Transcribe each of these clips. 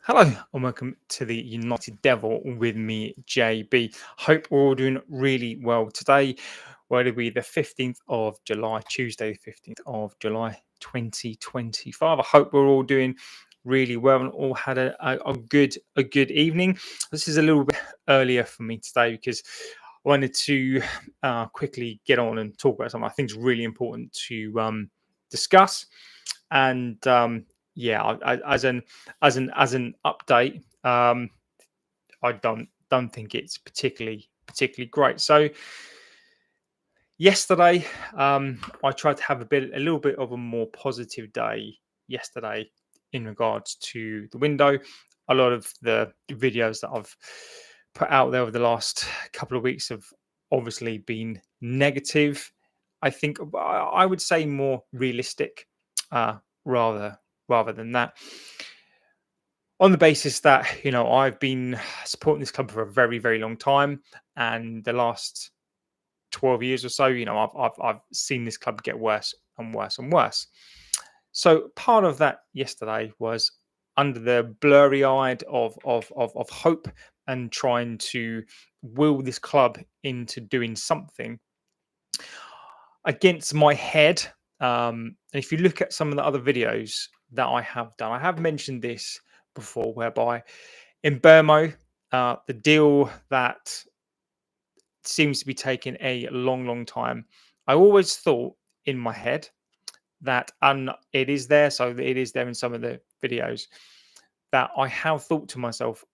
Hello and welcome to the United Devil with me, JB. Hope we're all doing really well today. Where will be the 15th of July, Tuesday, 15th of July, 2025. I hope we're all doing really well and all had a good evening. This is a little bit earlier for me today because I wanted to quickly get on and talk about something I think is really important to discuss. And yeah, as an update, I don't think it's particularly great. So yesterday, I tried to have a little bit of a more positive day yesterday in regards to the window. A lot of the videos that I've put out there over the last couple of weeks have obviously been negative. I think I would say more realistic, rather than that, on the basis that I've been supporting this club for a very long time, and the last 12 years or so, I've seen this club get worse and worse and worse. So part of that yesterday was under the blurry eyed of hope and trying to will this club into doing something against my head. And if you look at some of the other videos that I have done, I have mentioned this before, whereby in Mbeumo, the deal that seems to be taking a long time. I always thought in my head that, and it is there, so it is there in some of the videos, that I have thought to myself,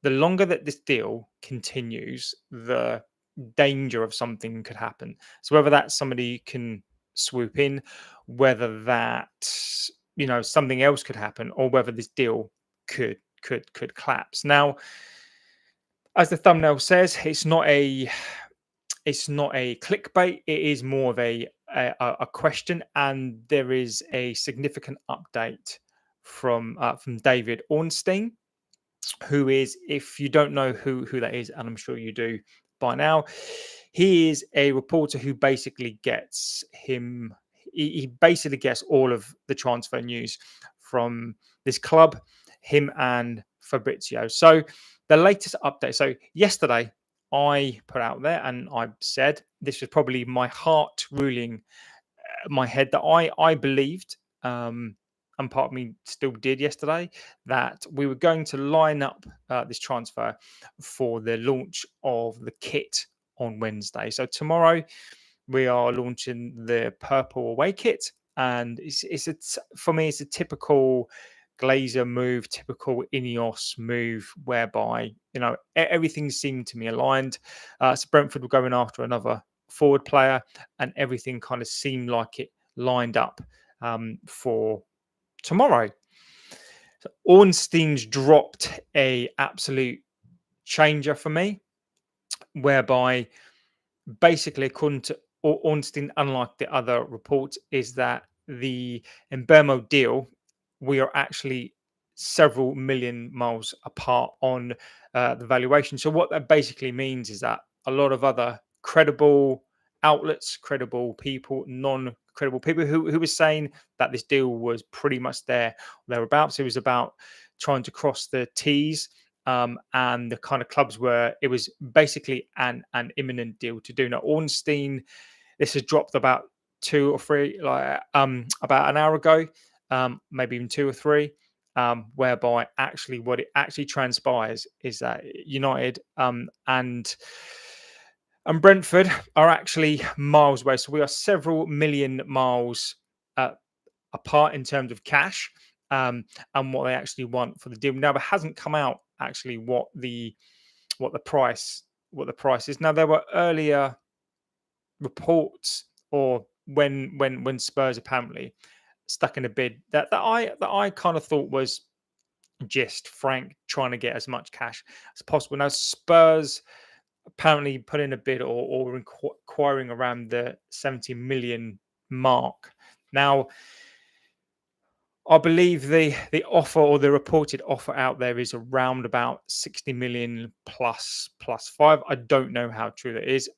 the longer that this deal continues, the danger of something could happen. So whether that somebody can swoop in, whether that something else could happen, or whether this deal could collapse. Now, as the thumbnail says, it's not a clickbait. It is more of a question, and there is a significant update from David Ornstein, who is, if you don't know who that is, and I'm sure you do by now, he is a reporter who basically gets him. He basically gets all of the transfer news from this club, him and Fabrizio. So the latest update. So yesterday, I put out there and I said this was probably my heart ruling my head, that I believed, and part of me still did yesterday, that we were going to line up this transfer for the launch of the kit on Wednesday. So tomorrow we are launching the purple away kit, and for me it's a typical Glazer move, typical INEOS move, whereby everything seemed to me aligned. So Brentford were going after another forward player, and everything kind of seemed like it lined up for tomorrow. So Ornstein's dropped a absolute changer for me, whereby basically, according to Ornstein, unlike the other reports, is that the Mbeumo deal, we are actually several million miles apart on the valuation. So what that basically means is that a lot of other credible outlets, credible people, non-credible people who were saying that this deal was pretty much thereabouts. It was about trying to cross the T's, and the kind of clubs where it was basically an imminent deal to do. Now, Ornstein, this has dropped about 2 or 3, about an hour ago, maybe even 2 or 3, whereby actually what it actually transpires is that United and Brentford are actually miles away. So we are several million miles apart in terms of cash, and what they actually want for the deal. Now, it hasn't come out actually what the price is. Now, there were earlier reports, or when Spurs apparently stuck in a bid that I kind of thought was just Frank trying to get as much cash as possible. Now, Spurs apparently put in a bid, or inquiring around the 70 million mark. Now, I believe the offer, or the reported offer out there, is around about 60 million plus 5. I don't know how true that is.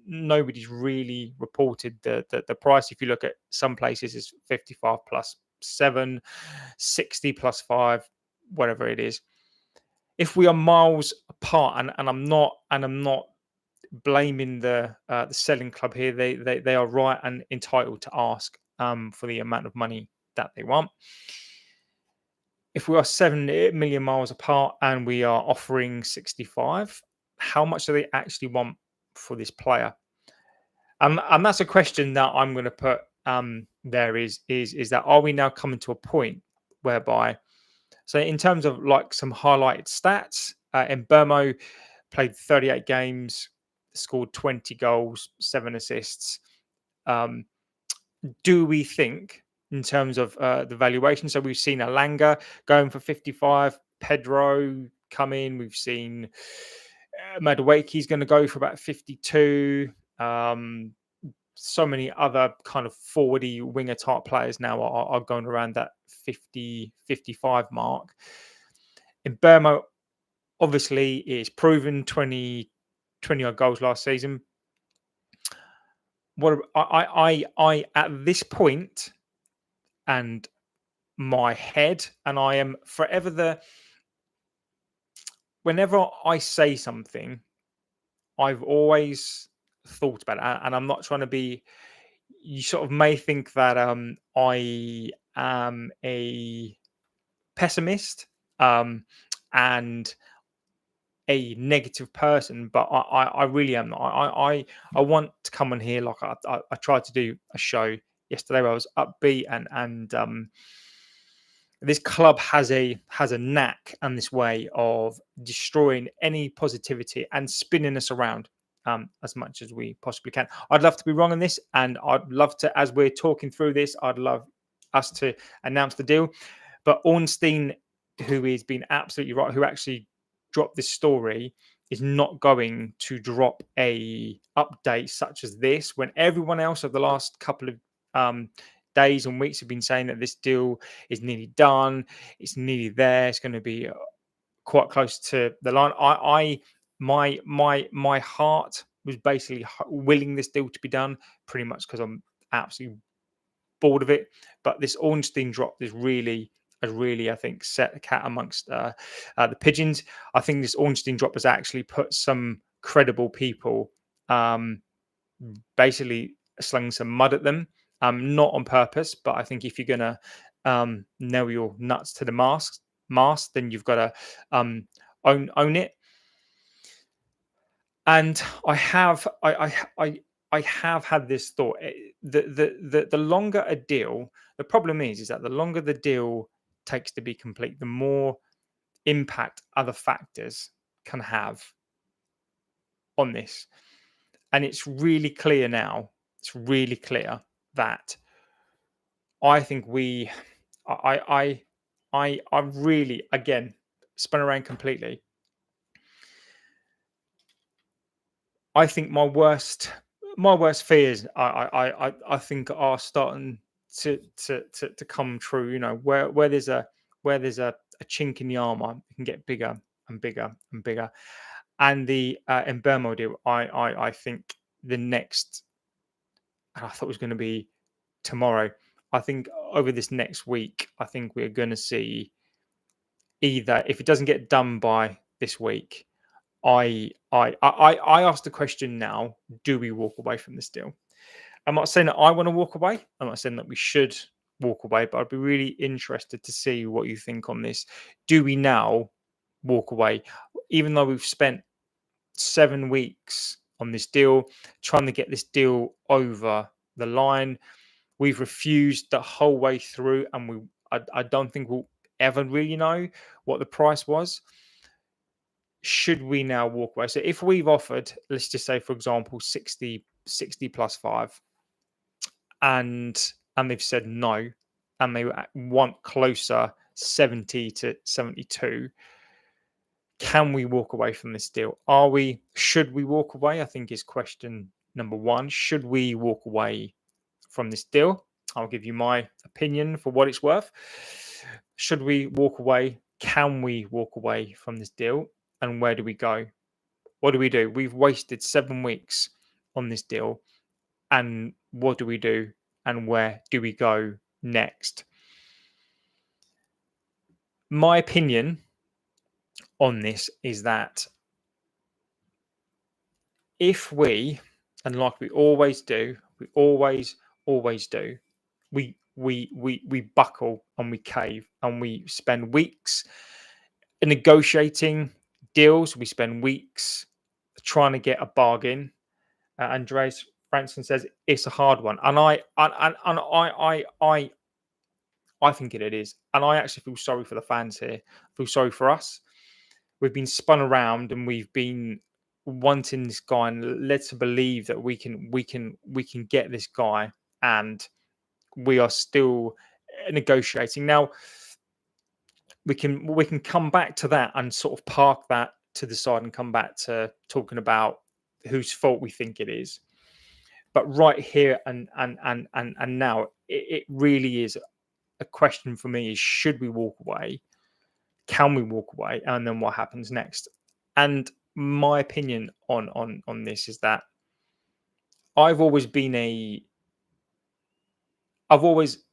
Nobody's really reported the price. If you look at some places, it's 55 plus 7, 60 plus 5. whatever it is. If we are miles apart, and I'm not blaming the selling club here. They are right and entitled to ask for the amount of money that they want. If we are 7 million miles apart and we are offering 65, how much do they actually want for this player? And that's a question that I'm going to put there is that, are we now coming to a point whereby, so in terms of like some highlighted stats, Mbeumo played 38 games, scored 20 goals, 7 assists. Um, do we think, in terms of the valuation, so we've seen Alanga going for 55, Pedro come in, we've seen Madueke's going to go for about 52. So many other kind of forwardy winger type players now are going around that 50, 55 mark. In Burma, obviously, is proven 20 odd goals last season. What I at this point, and my head, and I am forever whenever I say something, I've always thought about it, and I'm not trying to be. You sort of may think that I am a pessimist and a negative person, but I really am not. I want to come on here, like I tried to do a show yesterday where I was upbeat, and this club has a knack and this way of destroying any positivity and spinning us around as much as we possibly can. I'd love to be wrong on this, and I'd love to, as we're talking through this, I'd love us to announce the deal. But Ornstein, who is being absolutely right, who actually dropped this story, is not going to drop a update such as this when everyone else of the last couple of days and weeks have been saying that this deal is nearly done, it's nearly there, it's going to be quite close to the line. My heart was basically willing this deal to be done, pretty much because I'm absolutely bored of it. But this Ornstein drop has really, I think, set the cat amongst the pigeons. I think this Ornstein drop has actually put some credible people basically slung some mud at them, not on purpose, but I think if you're gonna nail your nuts to the mast, then you've got to own it. And I have had this thought. The longer a deal, the problem is that the longer the deal takes to be complete, the more impact other factors can have on this. And it's really clear now. It's really clear that I think I really, again, spun around completely. I think my worst fears, I think, are starting to come true. You know, where there's a chink in the armor, it can get bigger and bigger and bigger. And the Mbeumo deal, I think the next, I thought it was going to be tomorrow. I think over this next week, I think we're going to see, either, if it doesn't get done by this week, I asked the question now: do we walk away from this deal? I'm not saying that I want to walk away. I'm not saying that we should walk away, but I'd be really interested to see what you think on this. Do we now walk away, even though we've spent 7 weeks on this deal, trying to get this deal over the line? We've refused the whole way through, and I don't think we'll ever really know what the price was. Should we now walk away? So if we've offered, let's just say, for example, 60 plus 5, and they've said no, and they want closer 70 to 72, can we walk away from this deal? Should we walk away? I think is question number one. Should we walk away from this deal? I'll give you my opinion for what it's worth. Should we walk away? Can we walk away from this deal? And where do we go? What do we do? We've wasted 7 weeks on this deal. And what do we do? And where do we go next? My opinion on this is that if we, and like we always do, we always do, we buckle and we cave and we spend weeks negotiating deals. We spend weeks trying to get a bargain. Andreas Franson says it's a hard one, and I think it is, and I actually feel sorry for the fans here. I feel sorry for us. We've been spun around, and we've been wanting this guy and led to believe that we can get this guy, and we are still negotiating. Now we can come back to that and sort of park that to the side and come back to talking about whose fault we think it is. But right here and now, it really is a question for me: is should we walk away? Can we walk away? And then what happens next? And my opinion on this is that I've always been a I've always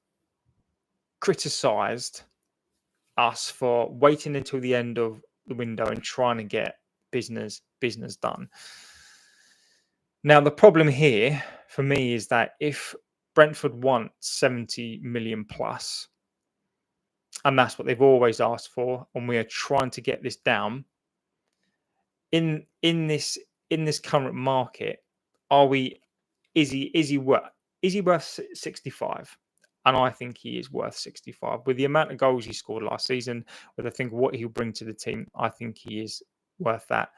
criticized us for waiting until the end of the window and trying to get business done. Now the problem here for me is that if Brentford want 70 million plus, and that's what they've always asked for, and we are trying to get this down in this current market, are we is he worth 65? And I think he is worth 65 with the amount of goals he scored last season, with I think what he'll bring to the team. I think he is worth that.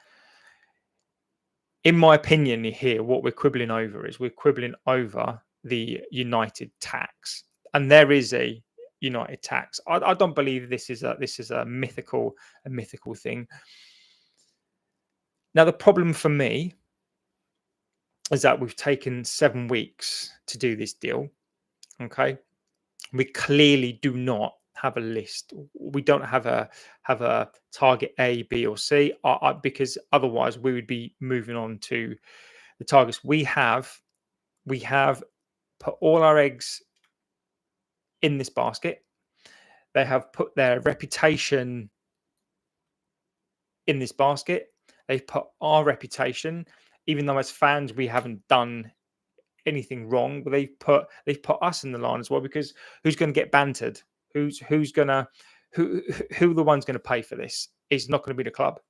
In my opinion, here what we're quibbling over is the United tax, and there is a United tax. I don't believe this is a mythical thing. Now the problem for me is that we've taken 7 weeks to do this deal. Okay, we clearly do not have a list. We don't have a target A, B, or C, because otherwise we would be moving on to the targets. We have put all our eggs in this basket. They have put their reputation in this basket. They've put our reputation, even though as fans we haven't done anything wrong, but they've put us in the line as well, because who's going to get bantered? Who's gonna who the one's going to pay for this? It's not going to be the club.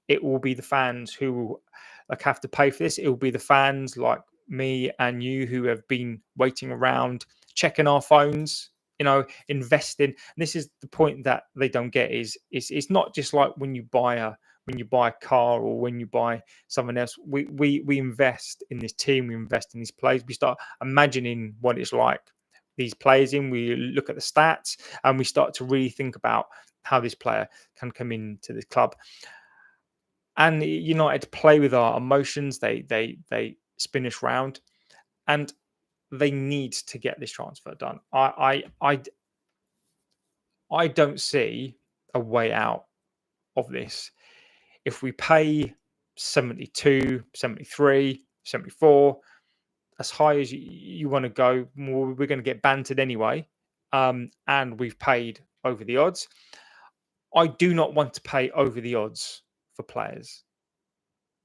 It will be the fans who will have to pay for this. It will be the fans like me and you who have been waiting around, checking our phones, investing. And this is the point that they don't get: is it's not just like when you buy a car or when you buy someone else. We invest in this team, we invest in these players. We start imagining what it's like these players in. We look at the stats and we start to really think about how this player can come into the club. And United play with our emotions. They spin us round, and they need to get this transfer done. I don't see a way out of this. If we pay 72, 73, 74, as high as you want to go, we're going to get bantered anyway. And we've paid over the odds. I do not want to pay over the odds for players.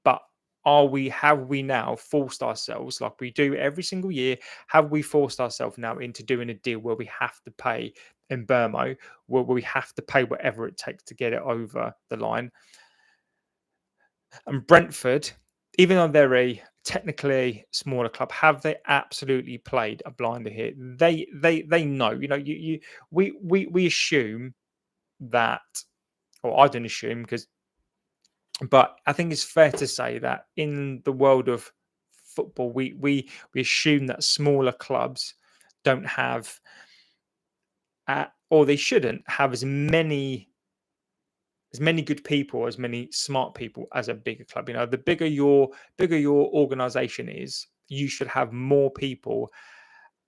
But have we now forced ourselves, like we do every single year, have we forced ourselves now into doing a deal where we have to pay Mbeumo, where we have to pay whatever it takes to get it over the line? And Brentford, even though they're a technically smaller club, have they absolutely played a blinder here? They know. We assume that, or I don't assume, but I think it's fair to say that in the world of football, we assume that smaller clubs don't have, or they shouldn't have as many good people, as many smart people as a bigger club. The bigger your organization is, you should have more people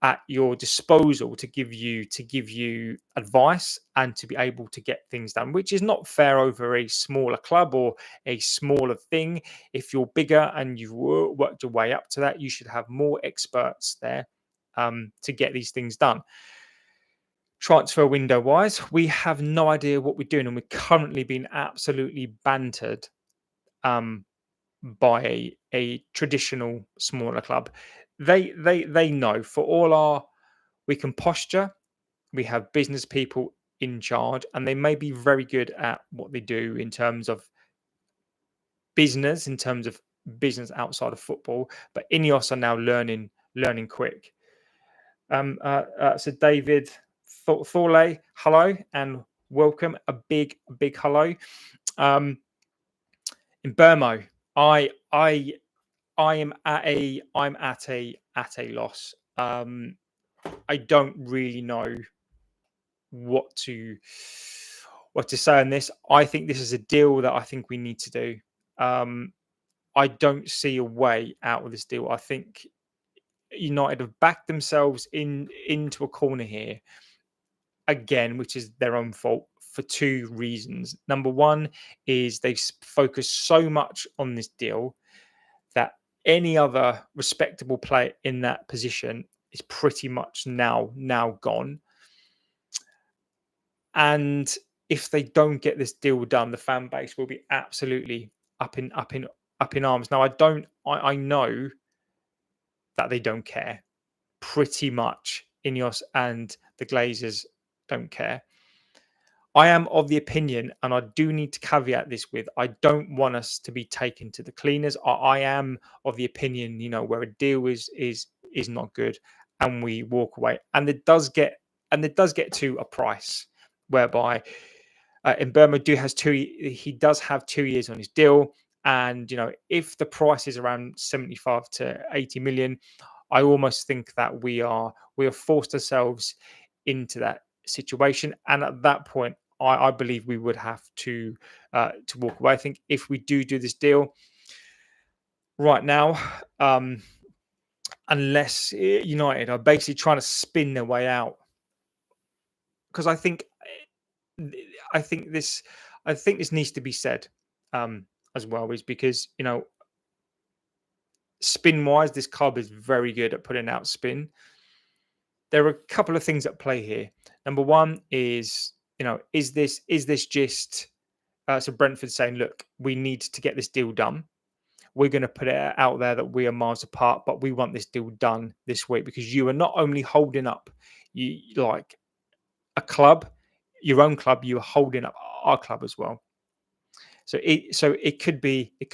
at your disposal to give you advice and to be able to get things done, which is not fair over a smaller club or a smaller thing. If you're bigger and you've worked your way up to that, you should have more experts there to get these things done. Transfer window wise, we have no idea what we're doing, and we're currently being absolutely bantered um, by a traditional smaller club. They know for all our we can posture, we have business people in charge, and they may be very good at what they do in terms of business outside of football. But INEOS are now learning quick. So David Thorley, hello and welcome. A big hello. In Burmo, I I I'm at a loss. I don't really know what to say on this. I think this is a deal that I think we need to do. Um, I don't see a way out of this deal. I think United have backed themselves into a corner here again, which is their own fault for two reasons. Number one is they focus so much on this deal that any other respectable player in that position is pretty much now gone. And if they don't get this deal done, the fan base will be absolutely up in arms. Now, I know that they don't care. Pretty much, Ineos and the Glazers don't care. I am of the opinion, and I do need to caveat this with, I don't want us to be taken to the cleaners. I am of the opinion, where a deal is not good, and we walk away, and it does get to a price whereby in Burma he does have 2 years on his deal, and if the price is around 75 to 80 million, I almost think that we have forced ourselves into that situation, and at that point, I believe we would have to walk away. I think if we do this deal right now, unless United are basically trying to spin their way out, because I think this needs to be said as well, is because spin wise, this club is very good at putting out spin. There are a couple of things at play here. Number one is, is this just so Brentford saying, look, we need to get this deal done. We're going to put it out there that we are miles apart, but we want this deal done this week because you are not only holding up like a club, your own club, you are holding up our club as well. So it could be a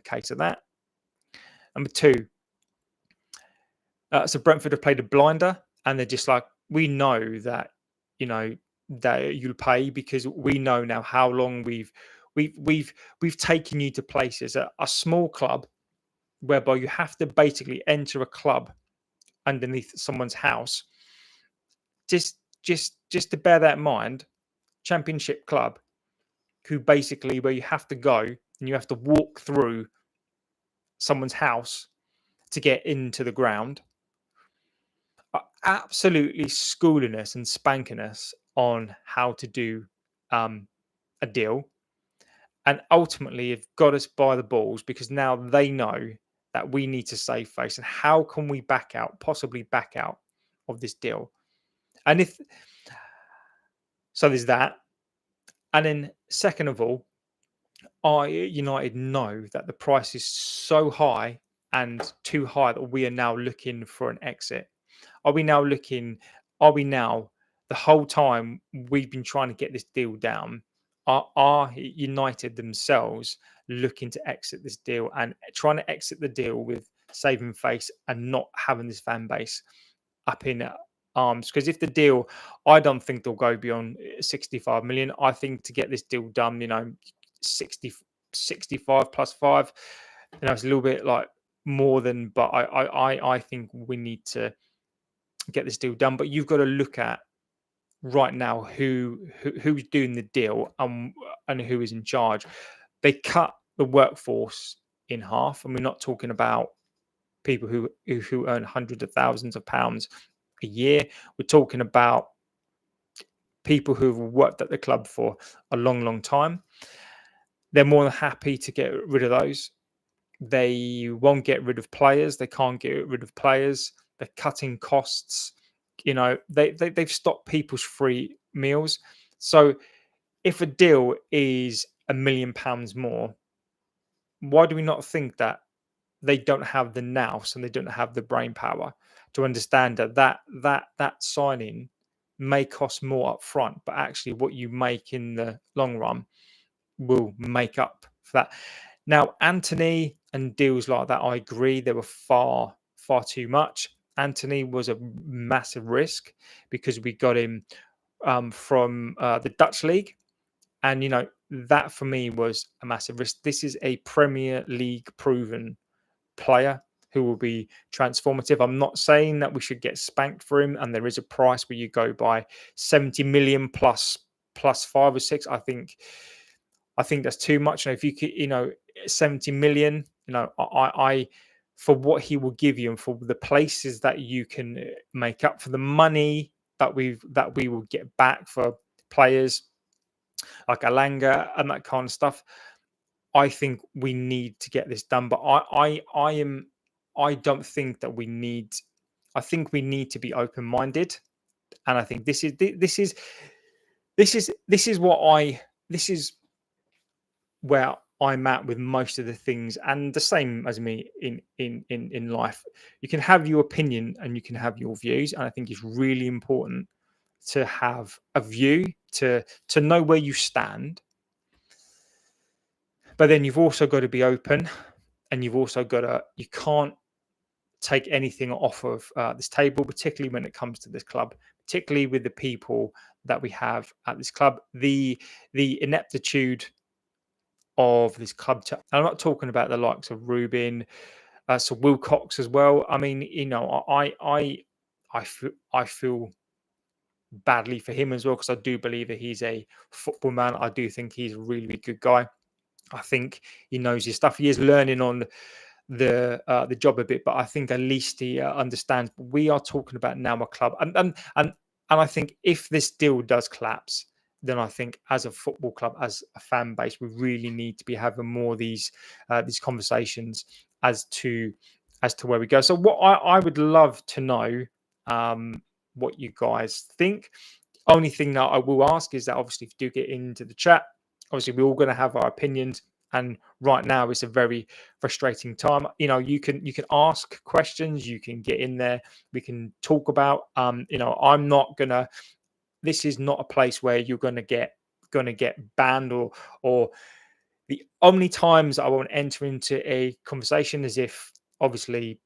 case of that. Number two, so Brentford have played a blinder, and they're just like, we know that that you'll pay because we know now how long we've taken you to places. A small club whereby you have to basically enter a club underneath someone's house. Just to bear that in mind, Championship club who basically where you have to go and you have to walk through someone's house to get into the ground are absolutely schooling us and spanking us on how to do a deal, and ultimately have got us by the balls because now they know that we need to save face, and how can we possibly back out of this deal. And if so, there's that. And then second of all, United know that the price is so high and too high that we are now looking for an exit. Are we now the whole time we've been trying to get this deal down? Are United themselves looking to exit this deal and trying to exit the deal with saving face and not having this fan base up in arms? Because if the deal, I don't think they'll go beyond 65 million. I think to get this deal done, 65 plus 5, it's a little bit like more than, but I think we need to get this deal done. But you've got to look at right now who's doing the deal and who is in charge. They cut the workforce in half, and we're not talking about people who earn hundreds of thousands of pounds a year. We're talking about people who've worked at the club for a long time. They're more than happy to get rid of those. They won't get rid of players. They can't get rid of players. They're cutting costs they've stopped people's free meals. So if a deal is £1 million more, why do we not think that they don't have the nous and they don't have the brain power to understand that signing may cost more up front, but actually what you make in the long run will make up for that. Now, Anthony and deals like that, I agree, they were far too much. Anthony was a massive risk because we got him from the Dutch league, and that for me was a massive risk. This is a Premier League proven player who will be transformative. I'm not saying that we should get spanked for him, and there is a price where you go by 70 million plus 5 or 6. I think that's too much. And if you could, 70 million, I for what he will give you and for the places that you can make up for the money that we will get back for players like Alanga and that kind of stuff. I think we need to get this done, but I don't think that we need. I think we need to be open-minded, and I think this is what this is where I'm at with most of the things, and the same as me in life. You can have your opinion and you can have your views, and I think it's really important to have a view to know where you stand. But then you've also got to be open, and you've also got to. You can't take anything off of this table, particularly when it comes to this club, particularly with the people that we have at this club. The ineptitude of this club. I'm not talking about the likes of Rubin, so Wilcox as well. I mean, I feel badly for him as well, because I do believe that he's a football man. I do think he's a really, really good guy. I think he knows his stuff. He is learning on the job a bit, but I think at least he understands. We are talking about now a club, and I think if this deal does collapse, then I think as a football club, as a fan base, we really need to be having more of these conversations as to where we go. So what I would love to know, what you guys think. Only thing that I will ask is that obviously if you do get into the chat, obviously we're all going to have our opinions, and right now it's a very frustrating time. You can ask questions, you can get in there, we can talk about. I'm not gonna. This is not a place where you're gonna get banned, or the only times I won't enter into a conversation is if obviously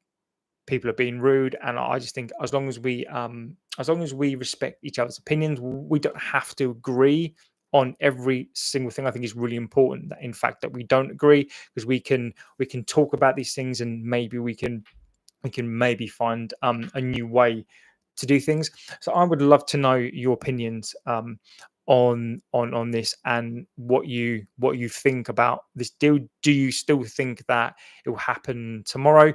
people are being rude, and I just think as long as we respect each other's opinions, we don't have to agree on every single thing. I think it's really important that in fact that we don't agree, because we can talk about these things, and maybe we can maybe find a new way to do things. So I would love to know your opinions on this, and what you think about this deal. Do you still think that it will happen tomorrow?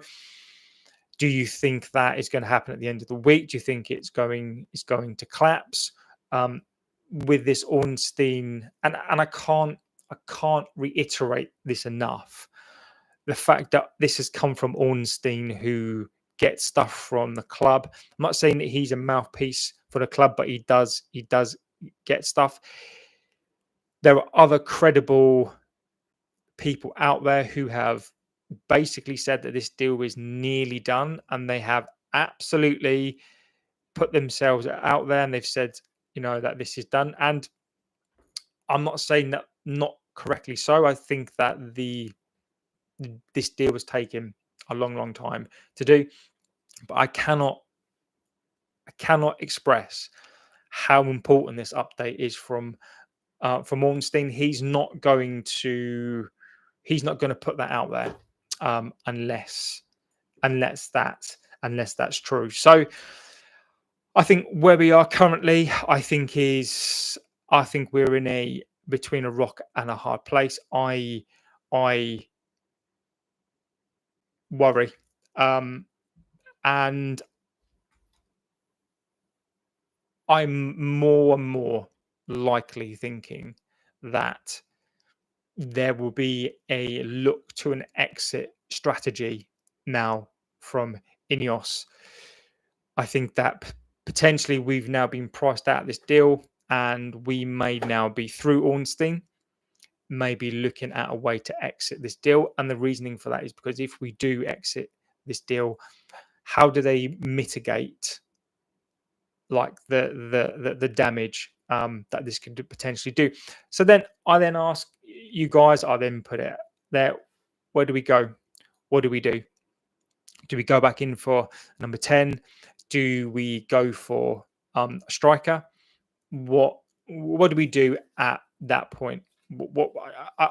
Do you think that is going to happen at the end of the week? Do you think it's going to collapse with this Ornstein? And I can't reiterate this enough. The fact that this has come from Ornstein, who gets stuff from the club. I'm not saying that he's a mouthpiece for the club, but he does get stuff. There are other credible people out there who have basically said that this deal is nearly done, and they have absolutely put themselves out there, and they've said that this is done. And I'm not saying that not correctly so. I think that this deal was taken a long time to do, but I cannot express how important this update is from Ornstein. He's not going to put that out there unless that's true. So I think where we are currently, I think we're in between a rock and a hard place. I worry, and I'm more and more likely thinking that there will be a look to an exit strategy now from INEOS. I think that potentially we've now been priced out of this deal, and we may now be through Ornstein, maybe looking at a way to exit this deal. And the reasoning for that is because if we do exit this deal, how do they mitigate like the damage that this could potentially do? So then I then ask you guys, I then put it there, where do we go? What do we do? Do we go back in for number 10? Do we go for a striker? What do we do at that point? What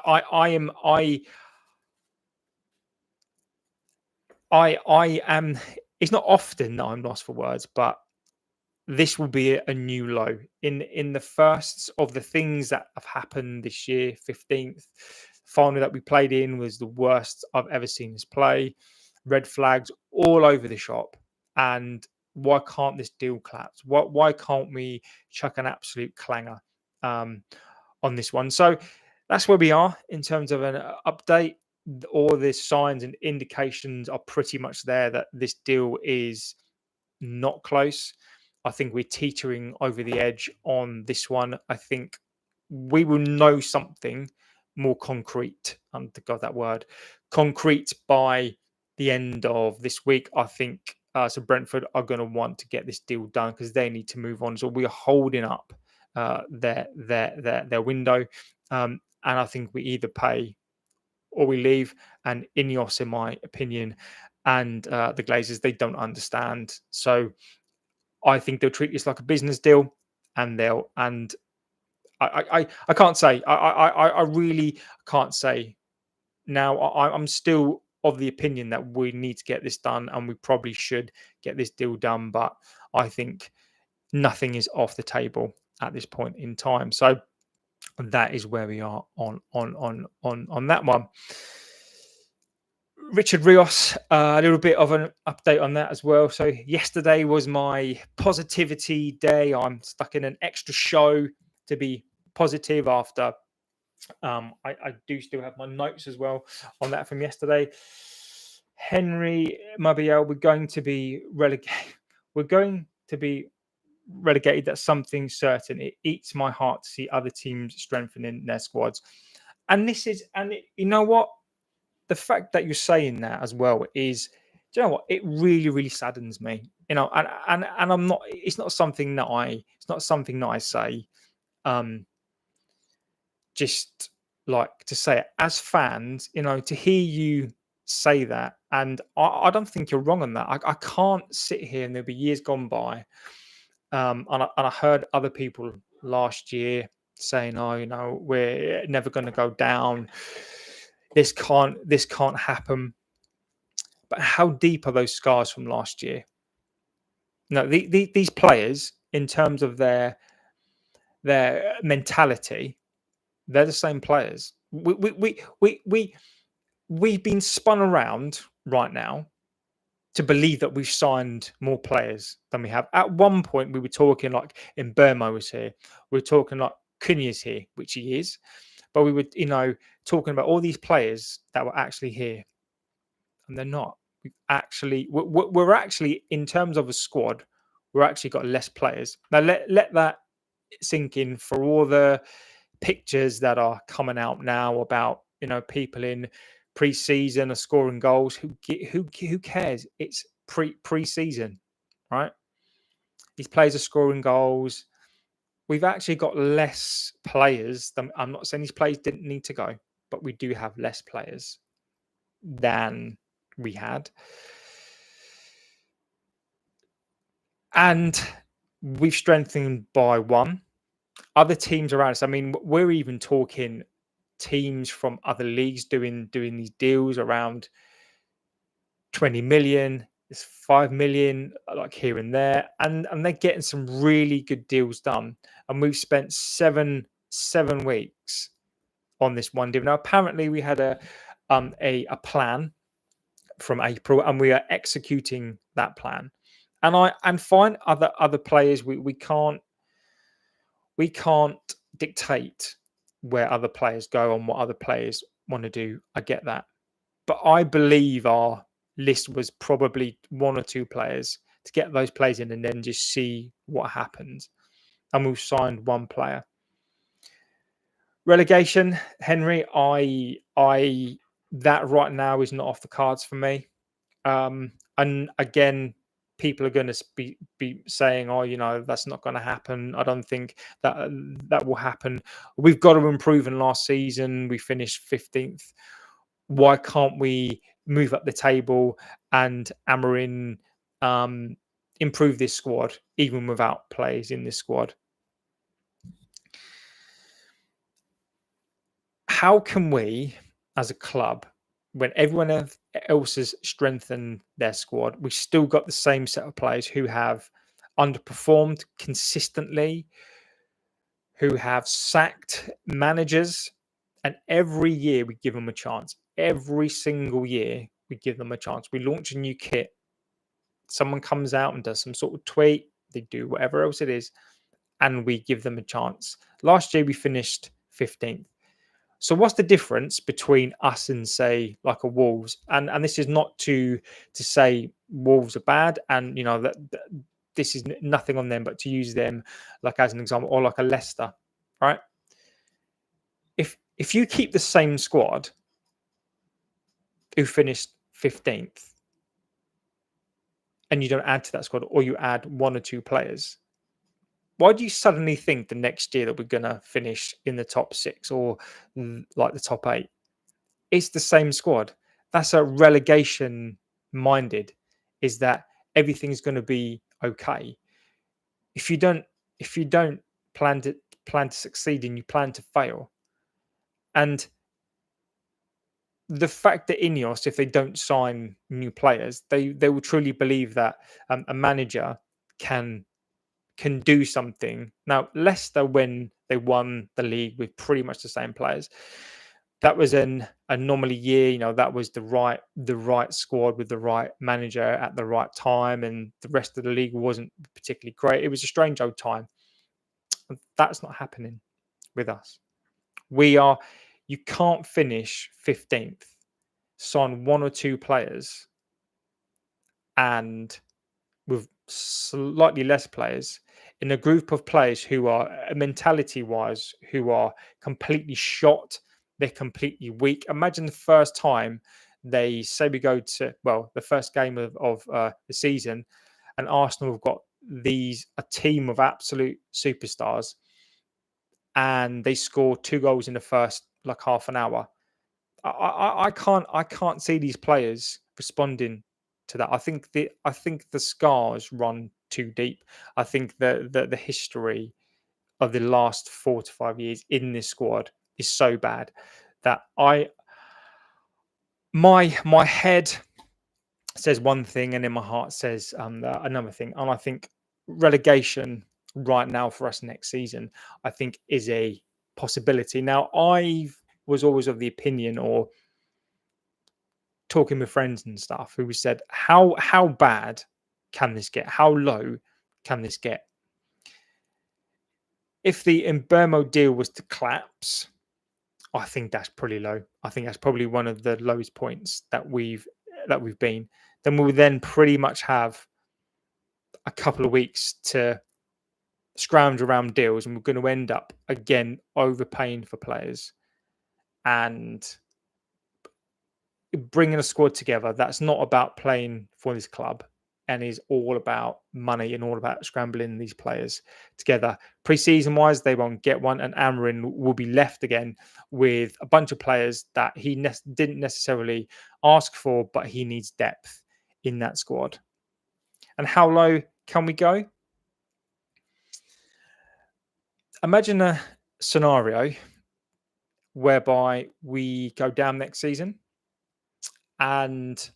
I am. It's not often that I'm lost for words, but this will be a new low in the first of the things that have happened this year. 15th final that we played in was the worst I've ever seen us play. Red flags all over the shop, and why can't this deal collapse? Why can't we chuck an absolute clanger on this one? So that's where we are in terms of an update. All the signs and indications are pretty much there that this deal is not close. I think we're teetering over the edge on this one. I think we will know something more concrete. Got that word, concrete, by the end of this week. I think so. Brentford are going to want to get this deal done because they need to move on. So we're holding up their window, and I think we either pay or we leave. And INEOS, in my opinion, and the Glazers, they don't understand. So I think they'll treat this like a business deal, and I can't say. I really can't say now. I'm still of the opinion that we need to get this done, and we probably should get this deal done. But I think nothing is off the table at this point in time. So that is where we are on that one. Richard Rios, a little bit of an update on that as well. So yesterday was my positivity day. I'm stuck in an extra show to be positive after. I do still have my notes as well on that from yesterday. Henry Mabiel, we're going to be relegated. We're going to be relegated. That's something certain. It eats my heart to see other teams strengthening their squads. And this is, you know what? The fact that you're saying that as well is, do you know what? It really, really saddens me. You know, and I'm not. It's not something that I say. Just like to say it as fans. You know, to hear you say that, and I don't think you're wrong on that. I can't sit here and there'll be years gone by, and I heard other people last year saying, "Oh, you know, we're never going to go down. This can't happen." But how deep are those scars from last year? No, these players, in terms of their mentality, they're the same players. We've been spun around right now to believe that we've signed more players than we have. At one point, we were talking like Mbeumo was here. We were talking like Cunha's here, which he is. But we were, talking about all these players that were actually here, and they're not. We're actually, in terms of a squad, we're actually got less players. Now let that sink in for all the pictures that are coming out now about people in pre-season are scoring goals. Who cares? It's pre-season, right? These players are scoring goals. We've actually got less players than, I'm not saying these players didn't need to go, but we do have less players than we had. And we've strengthened by one. Other teams around us, I mean, we're even talking teams from other leagues doing these deals around 20 million, it's 5 million, like here and there, and they're getting some really good deals done. And we've spent seven weeks on this one deal. Now, apparently, we had a plan from April, and we are executing that plan. And find other players. We can't dictate where other players go and what other players want to do. I get that, but I believe our list was probably one or two players to get those players in and then just see what happens. And we've signed one player. Relegation, Henry, I that right now is not off the cards for me. And again, people are going to be saying, "Oh, that's not going to happen." I don't think that will happen. We've got to improve. In last season, we finished 15th. Why can't we move up the table and Amarin improve this squad, even without players in this squad? How can we, as a club, when everyone else has strengthened their squad, we've still got the same set of players who have underperformed consistently, who have sacked managers, and every year we give them a chance. Every single year we give them a chance. We launch a new kit. Someone comes out and does some sort of tweet. They do whatever else it is, and we give them a chance. Last year we finished 15th. So what's the difference between us and say like a Wolves? And this is not to say Wolves are bad, and that this is nothing on them, but to use them like as an example, or like a Leicester, right? If you keep the same squad who finished 15th and you don't add to that squad, or you add one or two players, why do you suddenly think the next year that we're going to finish in the top 6 or like the top 8? It's the same squad. That's a relegation minded, is that everything's going to be okay. If you don't plan to succeed and you plan to fail. And the fact that INEOS, if they don't sign new players, they will truly believe that a manager can do something. Now, Leicester, when they won the league with pretty much the same players, that was an anomaly year. That was the right squad with the right manager at the right time, and the rest of the league wasn't particularly great. It was a strange old time. That's not happening with us. You can't finish 15th, sign one or two players, and with slightly less players in a group of players who are mentality wise, who are completely shot. They're completely weak. Imagine the first time they say we go to, well, the first game of the season, and Arsenal have got a team of absolute superstars, and they score 2 goals in the first like half an hour. I can't see these players responding to that. I think the scars run too deep. I think the history of the last 4 to 5 years in this squad is so bad that my head says one thing and then my heart says another thing. And I think relegation right now for us next season, I think, is a possibility. Now, I was always of the opinion, or talking with friends and stuff, who said, how bad can this get? How low can this get? If the Mbeumo deal was to collapse, I think that's pretty low. I think that's probably one of the lowest points that we've been. Then we'll then pretty much have a couple of weeks to scrounge around deals, and we're going to end up again overpaying for players and bringing a squad together that's not about playing for this club and is all about money and all about scrambling these players together. Pre-season wise, they won't get one, and Amarin will be left again with a bunch of players that he didn't necessarily ask for, but he needs depth in that squad. And how low can we go? Imagine a scenario whereby we go down next season, and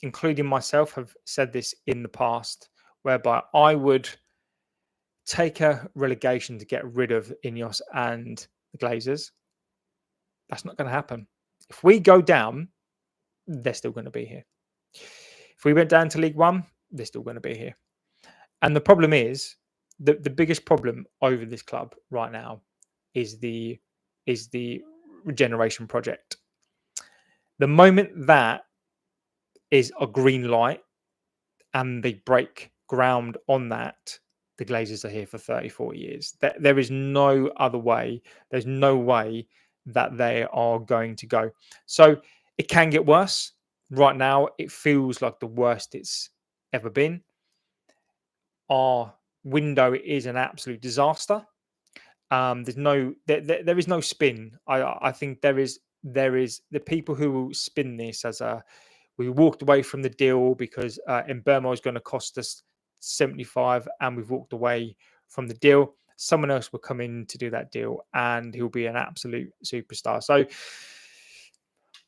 including myself have said this in the past, whereby I would take a relegation to get rid of INEOS and the Glazers. That's not going to happen. If we go down, they're still going to be here. If we went down to League One, they're still going to be here. And the problem is, the biggest problem over this club right now is the regeneration project. The moment that is a green light and they break ground on that, the Glazers are here for 34 years. There is no other way. There's no way that they are going to go. So it can get worse. Right now, it feels like the worst it's ever been. Our window is an absolute disaster. There is no spin. I think there is the people who will spin this as a we walked away from the deal because Mbeumo is going to cost us 75 and we've walked away from the deal. Someone else will come in to do that deal and he'll be an absolute superstar. So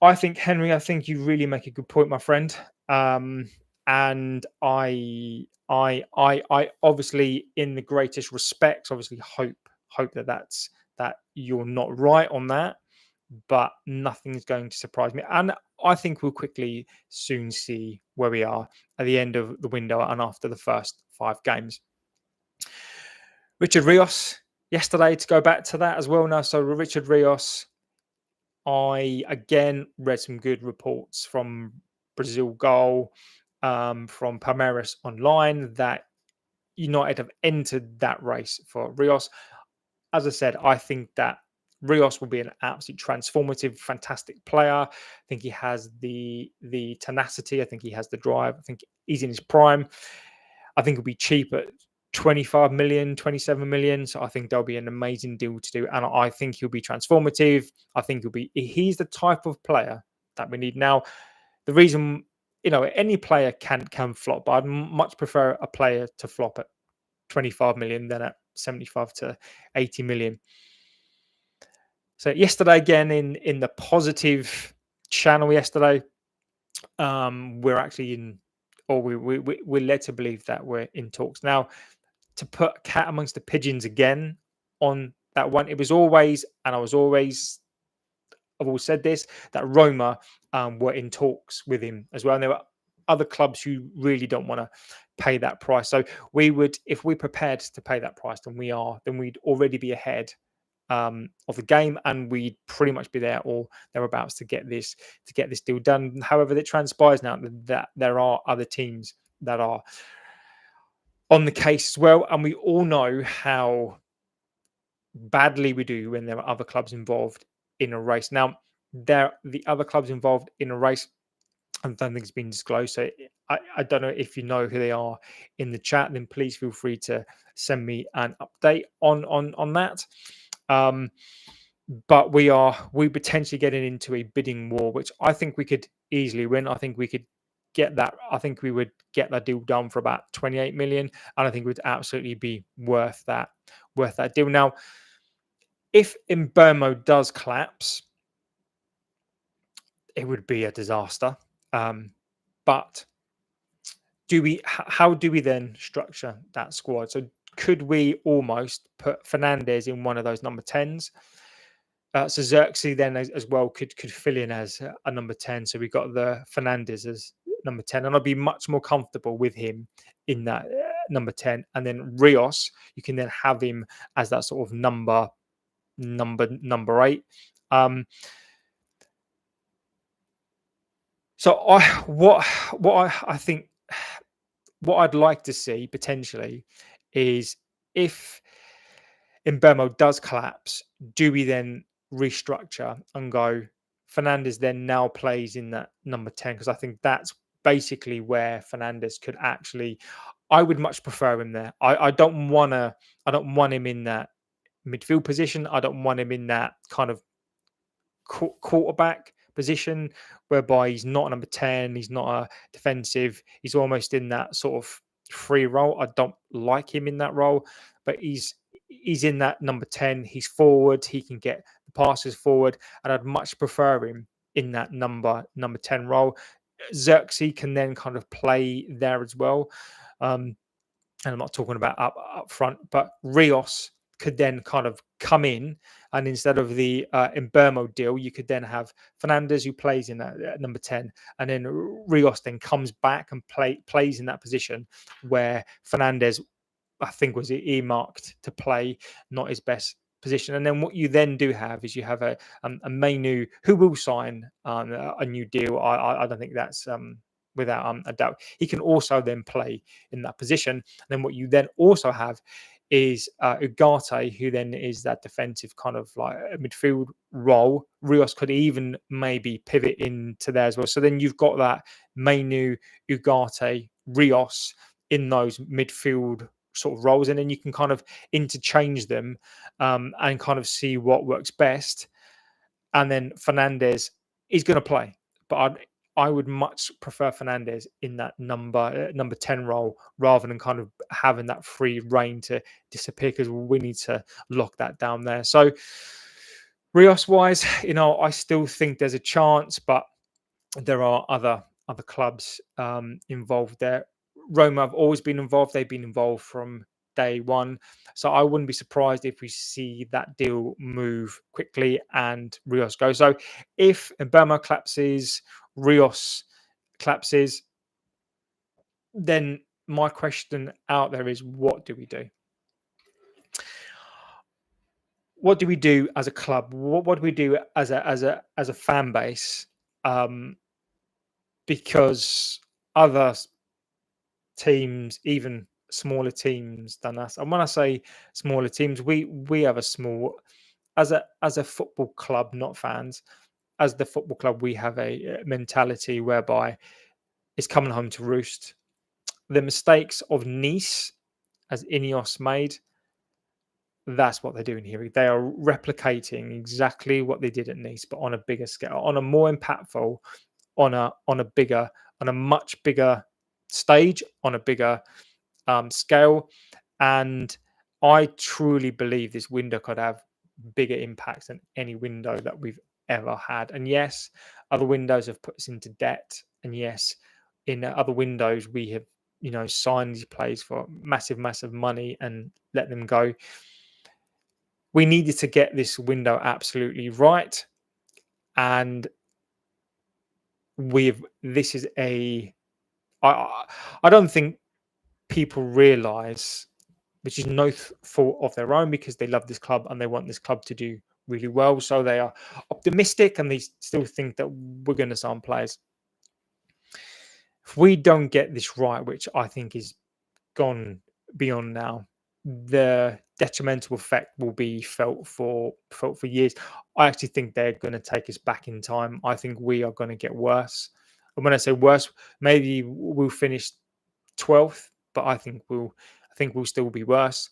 I think, Henry, I think you really make a good point, my friend. And I obviously, in the greatest respects, obviously hope that you're not right on that, but nothing's going to surprise me. And I think we'll quickly soon see where we are at the end of the window and after the first 5 games. Richard Rios, yesterday, to go back to that as well now. So Richard Rios, I again read some good reports from Brazil Goal, from Palmeiras Online, that United have entered that race for Rios. As I said, I think that Rios will be an absolute transformative, fantastic player. I think he has the tenacity. I think he has the drive. I think he's in his prime. I think it'll be cheap at 25 million, 27 million. So I think there'll be an amazing deal to do. And I think he'll be transformative. I think he's the type of player that we need now. The reason, any player can flop, but I'd much prefer a player to flop at 25 million than at 75 to 80 million. So yesterday, again, in the positive channel yesterday, we're actually in, or we're led to believe that we're in talks. Now, to put cat amongst the pigeons again on that one, I've always said this, that Roma were in talks with him as well. And there were other clubs who really don't want to pay that price. So if we're prepared to pay that price, then we'd already be ahead of the game, and we'd pretty much be there or thereabouts to get this deal done. However, it transpires now that there are other teams that are on the case as well, and we all know how badly we do when there are other clubs involved in a race. Now, the other clubs involved in a race, I don't think it's been disclosed. So I don't know if you know who they are in the chat. Then please feel free to send me an update on that. But we potentially getting into a bidding war, which I think we could easily win. I think we could get that. I think we would get that deal done for about 28 million, and I think it would absolutely be worth that deal. Now, if Mbeumo does collapse, it would be a disaster. But how do we then structure that squad? So could we almost put Fernandes in one of those number 10s? So Xerxes then as well could fill in as a number 10. So we've got the Fernandes as number 10, and I'd be much more comfortable with him in that number 10. And then Rios, you can then have him as that sort of number 8. So I think what I'd like to see potentially is, if Mbeumo does collapse, do we then restructure and go Fernandes then now plays in that number 10? Because I think that's basically where Fernandes could actually, I would much prefer him there. I don't want him in that midfield position. I don't want him in that kind of quarterback position whereby he's not a number 10, he's not a defensive, he's almost in that sort of free role. I don't like him in that role, but he's in that number 10. He's forward, he can get the passes forward, and I'd much prefer him in that number 10 role. Xerxes can then kind of play there as well. And I'm not talking about up front, but Rios could then kind of come in, and instead of the Mbeumo deal, you could then have Fernandes, who plays in that number 10, and then Rios then comes back and plays in that position where Fernandes, I think, was earmarked to play, not his best position. And then what you then do have is you have a Manu who will sign a new deal. I don't think that's a doubt. He can also then play in that position. And then what you then also have is Ugarte, who then is that defensive kind of like a midfield role. Rios could even maybe pivot into there as well. So then you've got that Mainu, Ugarte, Rios in those midfield sort of roles, and then you can kind of interchange them and kind of see what works best. And then Fernandez is going to play, but I would much prefer Fernandez in that number 10 role rather than kind of having that free reign to disappear, because we need to lock that down there. So Rios wise, I still think there's a chance, but there are other clubs involved there. Roma have always been involved. They've been involved from day one. So I wouldn't be surprised if we see that deal move quickly and Rios go. So if Mbeumo collapses, Rios collapses, then my question out there is, what do we do? What do we do as a club? What do we do as a fan base? Because other teams, even smaller teams than us, and when I say smaller teams, we have a small, as a football club, not fans. As the football club, we have a mentality whereby it's coming home to roost. The mistakes of Nice, as INEOS made, that's what they're doing here. They are replicating exactly what they did at Nice, but on a bigger scale, on a more impactful, on a much bigger stage, on a bigger scale. And I truly believe this window could have bigger impacts than any window that we've ever had. And yes, other windows have put us into debt. And yes, in other windows we have, signed these players for massive, massive money and let them go. We needed to get this window absolutely right. And this is I don't think people realize, which is no fault of their own, because they love this club and they want this club to do really well. So they are optimistic and they still think that we're going to sign players. If we don't get this right, which I think is gone beyond now, the detrimental effect will be felt for years. I actually think they're going to take us back in time. I think we are going to get worse. And when I say worse, maybe we'll finish 12th, but I think we'll still be worse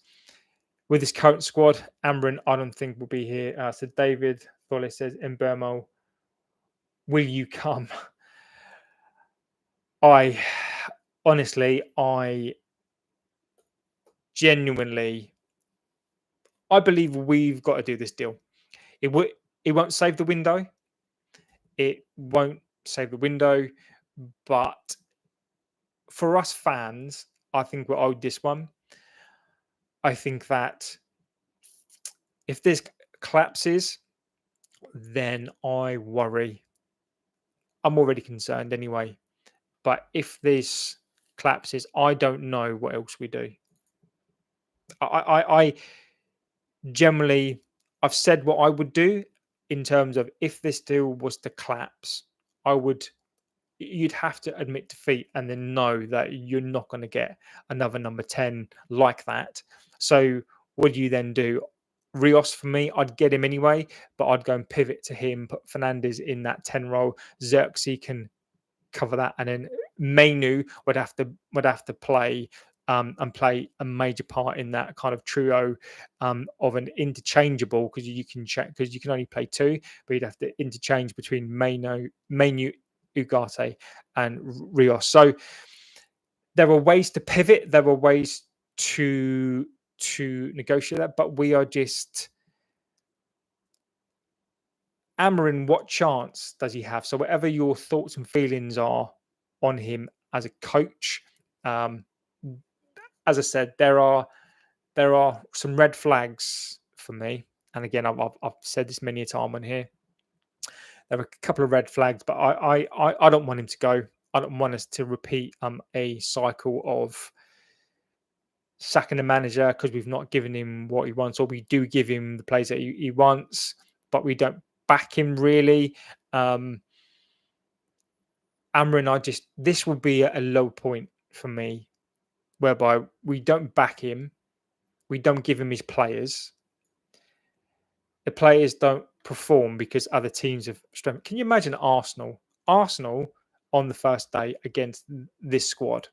with this current squad. Amrin, I don't think will be here. So David Thole says, Mbeumo, will you come? I genuinely, I believe we've got to do this deal. It won't save the window. It won't save the window, but for us fans, I think we're owed this one. I think that if this collapses, then I worry. I'm already concerned anyway. But if this collapses, I don't know what else we do. I generally, I've said what I would do in terms of, if this deal was to collapse, you'd have to admit defeat and then know that you're not going to get another number 10 like that. So what do you then do? Rios, for me, I'd get him anyway, but I'd go and pivot to him, put Fernandez in that 10 role. Xerxes can cover that, and then Mainu would have to play and play a major part in that kind of trio of an interchangeable, because you can only play two, but you'd have to interchange between Mainu, Ugarte, and Rios. So there are ways to pivot. There are ways to negotiate that, but we are just. Amarin, what chance does he have? So whatever your thoughts and feelings are on him as a coach, as I said, there are some red flags for me. And again, I've said this many a time on here. There are a couple of red flags, but I don't want him to go. I don't want us to repeat a cycle of sacking the manager because we've not given him what he wants, or we do give him the players that he wants, but we don't back him really. Amrin, this will be a low point for me, whereby we don't back him, we don't give him his players. The players don't perform because other teams have strength. Can you imagine Arsenal? Arsenal on the first day against this squad.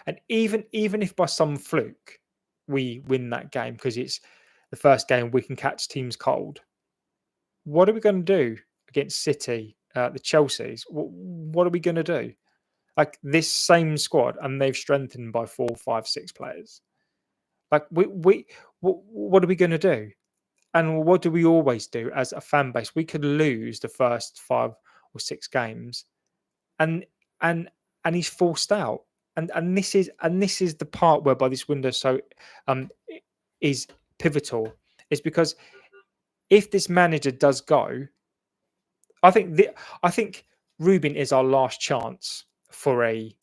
And even if by some fluke we win that game because it's the first game we can catch teams cold, what are we going to do against City, the Chelseas? What are we going to do? Like this same squad, and they've strengthened by 4, 5, 6 players. Like what are we going to do? And what do we always do as a fan base? We could lose the first 5 or 6 games, and and and he's forced out. And this is the part whereby this window um is pivotal. Is because if this manager does go, I think Rubin is our last chance for a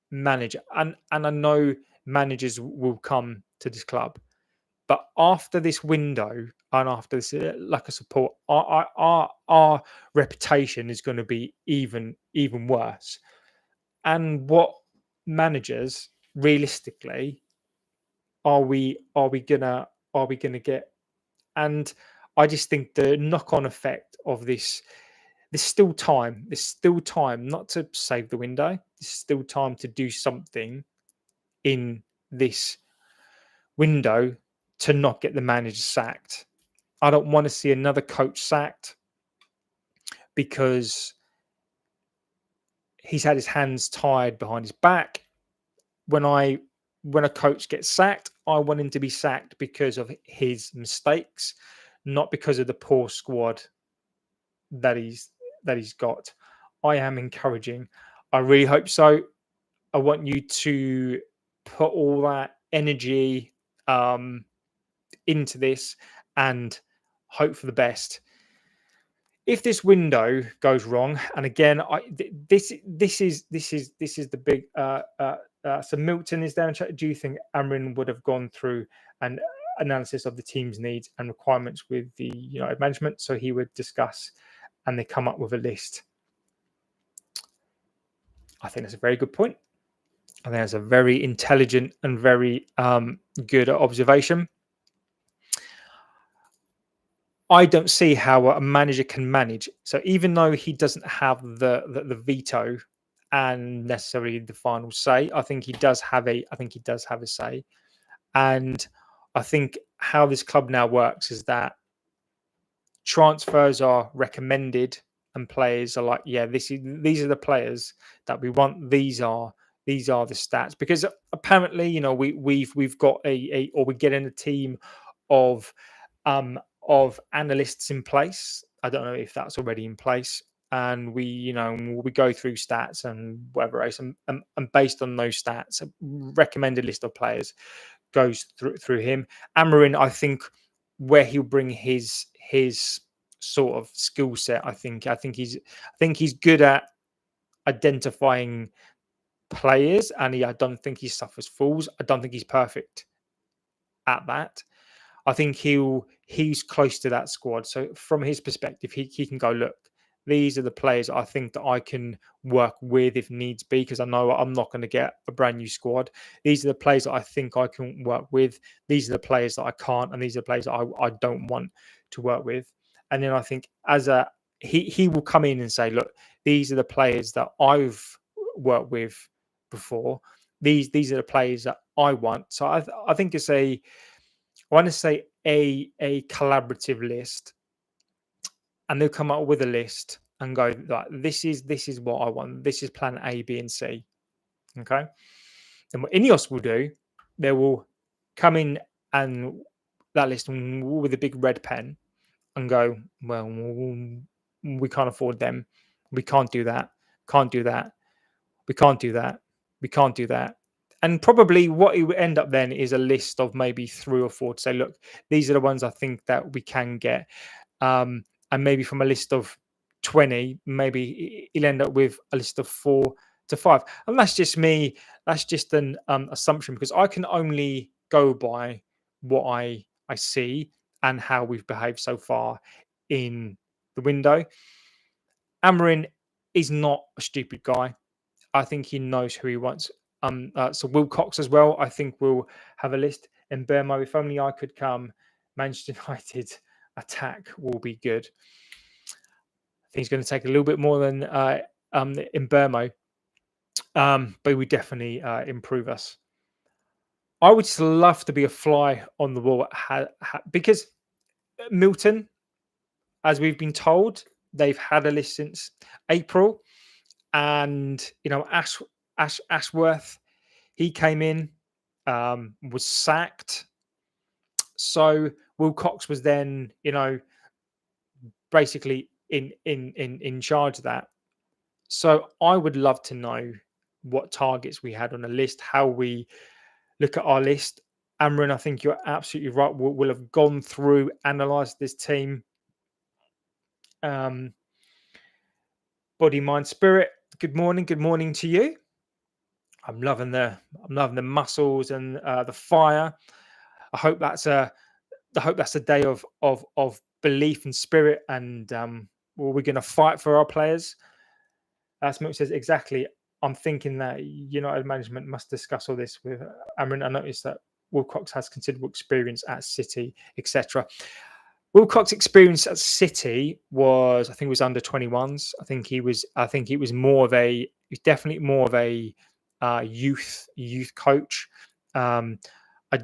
manager, and I know managers will come to this club, but after this window and after this lack of support, our reputation is going to be even worse. And what managers realistically are we gonna get? And I just think the knock-on effect of this, there's still time not to save the window. There's still time to do something in this window to not get the manager sacked. I don't want to see another coach sacked because he's had his hands tied behind his back. When a coach gets sacked, I want him to be sacked because of his mistakes, not because of the poor squad that he's got. I am encouraging. I really hope so. I want you to put all that energy into this and hope for the best. If this window goes wrong, and again, this is the big. So Milton is there in chat. Do you think Amrin would have gone through an analysis of the team's needs and requirements with the United management, so he would discuss and they come up with a list? I think that's a very good point. I think that's a very intelligent and very good observation. I don't see how a manager can manage. So even though he doesn't have the veto and necessarily the final say, I think he does have a say. And I think how this club now works is that transfers are recommended and players are like, yeah, these are the players that we want. These are the stats, because apparently, we've got or we get in a team of analysts in place. I don't know if that's already in place. And we go through stats and whatever else, and based on those stats, a recommended list of players goes through him. Amarin, I think, where he'll bring his sort of skill set, I think he's good at identifying players, and I don't think he suffers fools. I don't think he's perfect at that. I think he's close to that squad. So from his perspective, he can go, look, these are the players I think that I can work with if needs be, because I know I'm not going to get a brand new squad. These are the players that I think I can work with. These are the players that I can't, and these are the players that I don't want to work with. And then I think he will come in and say, look, these are the players that I've worked with before. These are the players that I want. So I think it's I want to say a collaborative list, and they'll come up with a list and go like, this is what I want. This is plan A, B, and C. Okay. And what INEOS will do, they will come in and that list with a big red pen and go, well, we can't afford them. We can't do that. Can't do that. We can't do that. We can't do that. And probably what it would end up then is a list of maybe 3 or 4 to say, look, these are the ones I think that we can get. And maybe from a list of 20, maybe he'll end up with a list of 4 to 5. And that's just me. That's just an assumption, because I can only go by what I see and how we've behaved so far in the window. Amarin is not a stupid guy. I think he knows who he wants. So Wilcox as well, I think we'll have a list. And Mbeumo, if only I could come, Manchester United attack will be good. I think it's going to take a little bit more than Mbeumo, but it would definitely improve us. I would just love to be a fly on the wall because Milton, as we've been told, they've had a list since April, and Ashworth, he came in, was sacked. So Wilcox was then, basically in charge of that. So I would love to know what targets we had on the list, how we look at our list. Amran, I think you're absolutely right. We'll have gone through, analysed this team. Body, mind, spirit. Good morning. Good morning to you. I'm loving the muscles and the fire. I hope that's a day of belief and spirit, and we're going to fight for our players. Smoke says exactly. I'm thinking that United management must discuss all this with Amran. I noticed that Wilcox has considerable experience at City, etc. Wilcox's experience at City was, I think, it was under 21s. I think it was definitely more of a youth coach. I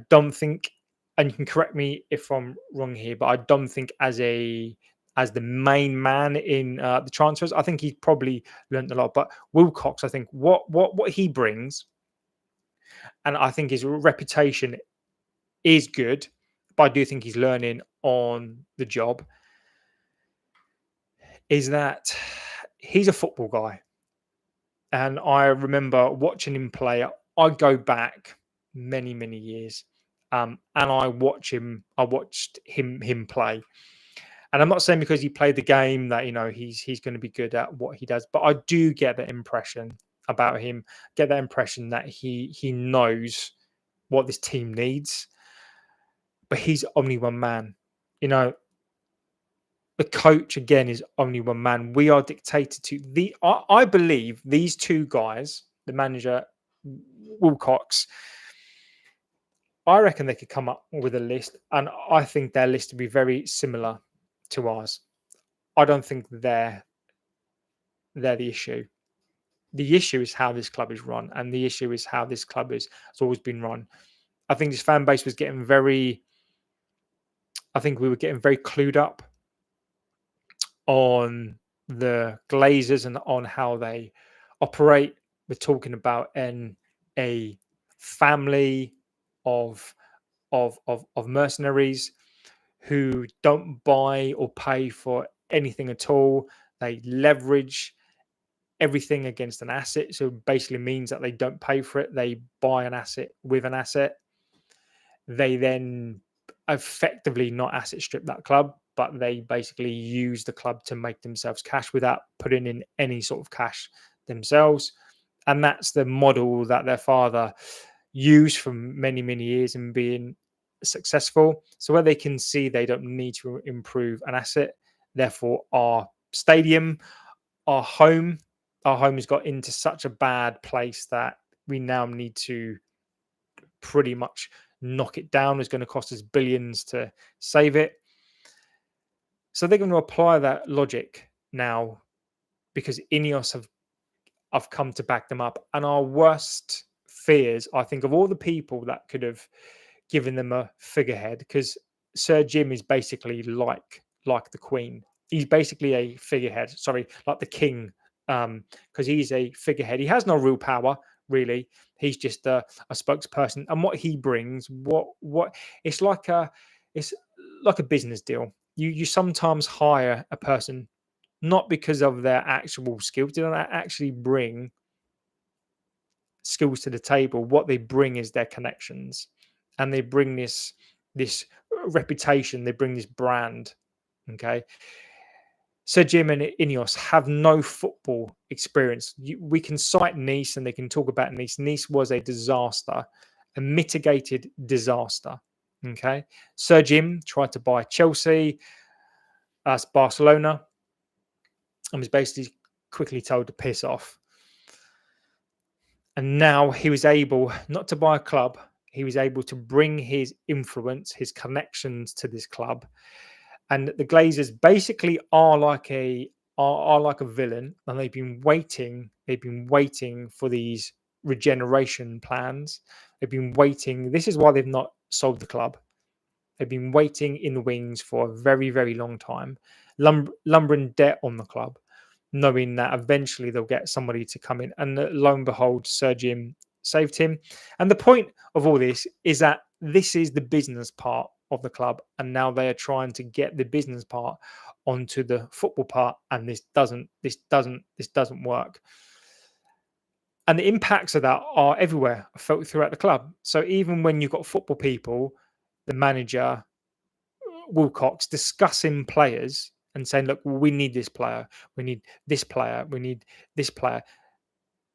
don't think, and you can correct me if I'm wrong here, but I don't think as the main man in the transfers, I think he probably learned a lot. But Wilcox, I think what he brings, and I think his reputation is good, but I do think he's learning on the job, is that he's a football guy. And I remember watching him play. I go back many, many years, and I watched him play. And I'm not saying because he played the game that he's going to be good at what he does, but I do get that impression about him. Get that impression that he knows what this team needs. But he's only one man. The coach again is only one man. We are dictated to I believe these two guys, the manager Wilcox, I reckon they could come up with a list, and I think their list would be very similar to ours. I don't think they're the issue. The issue is how this club is run, and the issue is how this club has always been run. I think this fan base was getting we were getting very clued up on the Glazers and on how they operate. We're talking about a family of mercenaries who don't buy or pay for anything at all. They leverage everything against an asset. So basically means that they don't pay for it. They buy an asset with an asset. They then effectively not asset strip that club, but they basically use the club to make themselves cash without putting in any sort of cash themselves. And that's the model that their father used for many, many years and being successful. So where they can see they don't need to improve an asset, therefore our stadium, our home has got into such a bad place that we now need to pretty much knock it down. It's going to cost us billions to save it. So they're going to apply that logic now because INEOS have come to back them up. And our worst fears, I think, of all the people that could have given them a figurehead, because Sir Jim is basically like the Queen. He's basically a figurehead, like the king, because he's a figurehead. He has no real power, really. He's just a spokesperson. And what he brings, what it's like a business deal. You sometimes hire a person not because of their actual skills. They don't actually bring skills to the table. What they bring is their connections, and they bring this reputation. They bring this brand. Okay. Sir Jim and Ineos have no football experience. We can cite Nice and they can talk about Nice. Nice was a disaster, a mitigated disaster. Okay. Sir Jim tried to buy Chelsea, Barcelona. and was basically quickly told to piss off. And now he was able not to buy a club, he was able to bring his influence, his connections to this club. And the Glazers basically are like a villain, and they've been waiting for these regeneration plans. They've been waiting. This is why they've not sold the club. They've been waiting in the wings for a very, very long time, lumbering debt on the club, knowing that eventually they'll get somebody to come in. And lo and behold, Sir Jim saved him. And the point of all this is that this is the business part of the club, and now they are trying to get the business part onto the football part, and this doesn't work. And the impacts of that are everywhere, felt throughout the club. So even when you've got football people, the manager Wilcox discussing players and saying, look, we need this player, we need this player, we need this player.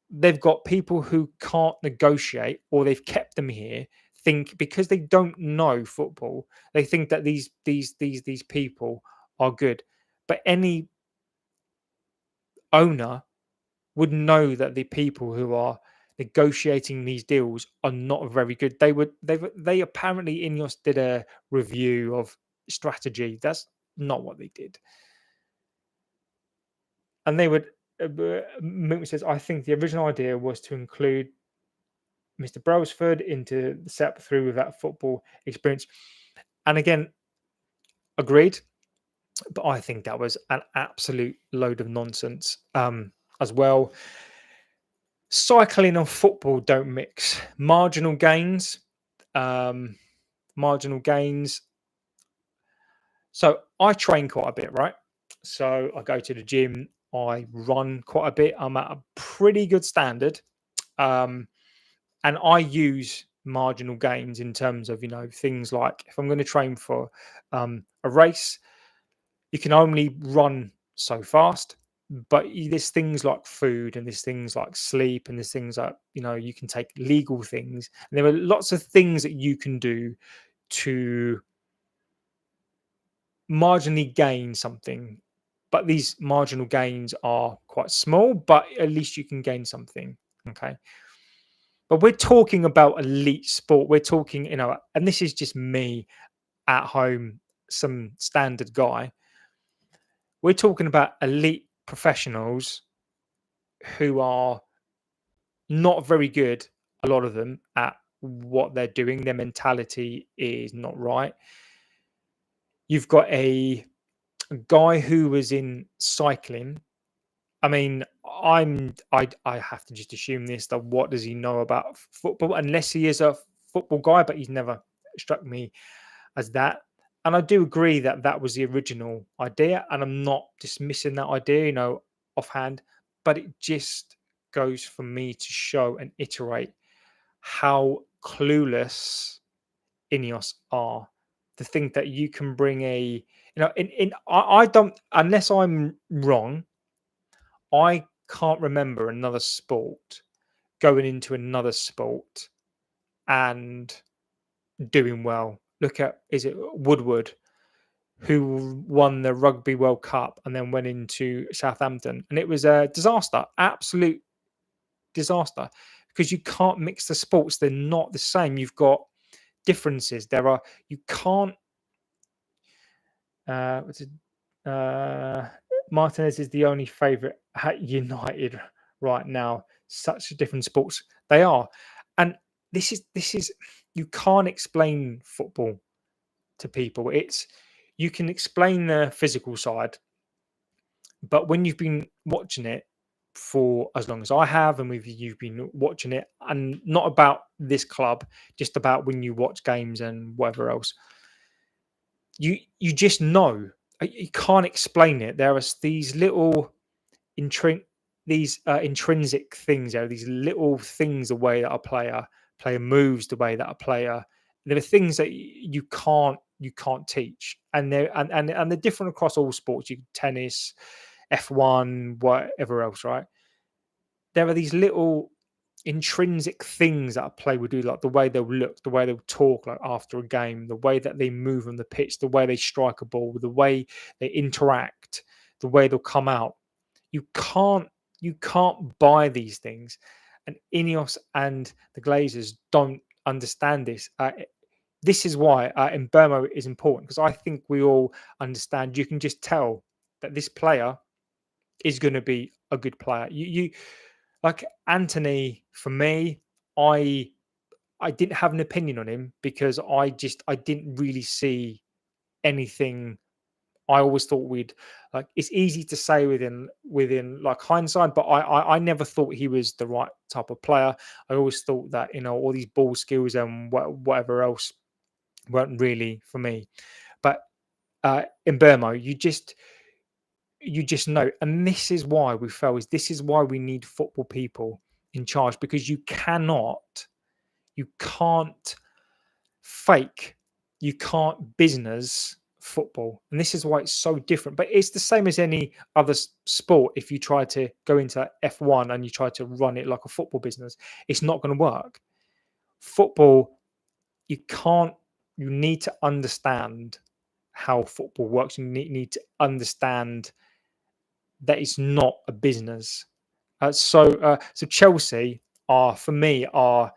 They've got people who can't negotiate, or they've kept them here, think because they don't know football, they think that these people are good. But any owner would know that the people who are negotiating these deals are not very good. They apparently INEOS did a review of strategy. That's not what they did. And they would Mooney says, I think the original idea was to include Mr. Brailsford into the setup through with that football experience. And again, agreed. But I think that was an absolute load of nonsense as well. Cycling and football don't mix. Marginal gains. Marginal gains. So I train quite a bit, right? So I go to the gym. I run quite a bit. I'm at a pretty good standard. And I use marginal gains in terms of, things like if I'm going to train for a race, you can only run so fast, but there's things like food, and there's things like sleep, and there's things like, you can take legal things. And there are lots of things that you can do to marginally gain something, but these marginal gains are quite small, but at least you can gain something. Okay. But we're talking about elite sport. We're talking, and this is just me at home, some standard guy. We're talking about elite professionals who are not very good, a lot of them, at what they're doing. Their mentality is not right. You've got a guy who was in cycling. I mean, I have to just assume this, that what does he know about football? Unless he is a football guy, but he's never struck me as that. And I do agree that that was the original idea, and I'm not dismissing that idea, offhand, but it just goes for me to show and iterate how clueless INEOS are. To think that you can bring I don't, unless I'm wrong, I can't remember another sport going into another sport and doing well. Look at, is it Woodward, who won the Rugby World Cup and then went into Southampton, and it was a disaster, absolute disaster, because you can't mix the sports. They're not the same. You've got differences. You can't. What's it? Martinez is the only favourite at United right now. Such different sports they are, and this is you can't explain football to people. You can explain the physical side, but when you've been watching it for as long as I have, and you've been watching it, and not about this club, just about when you watch games and whatever else, you just know. You can't explain it. There are these little intrinsic things. There are these little things, the way that a player moves, the way that a player. There are things that you can't teach, and they're different across all sports. Tennis, F1, whatever else, right? There are these little intrinsic things that a player will do, like the way they'll look, the way they'll talk, like after a game, the way that they move on the pitch, the way they strike a ball, the way they interact, the way they'll come out. you can't buy these things, and Ineos and the Glazers don't understand this. This is why Mbeumo is important, because I think we all understand. You can just tell that this player is going to be a good player. You like Anthony. For me, I didn't have an opinion on him because I didn't really see anything. I always thought we'd like, it's easy to say within like hindsight, but I never thought he was the right type of player. I always thought that, all these ball skills and whatever else weren't really for me. But in Burma, you just know, and this is why we fell. Is This is why we need football people in charge, because you can't fake, you can't business football, and this is why it's so different. But it's the same as any other sport. If you try to go into F1 and you try to run it like a football business, it's not going to work. Football, you can't. You need to understand how football works. You need to understand that it's not a business. So Chelsea are, for me, are.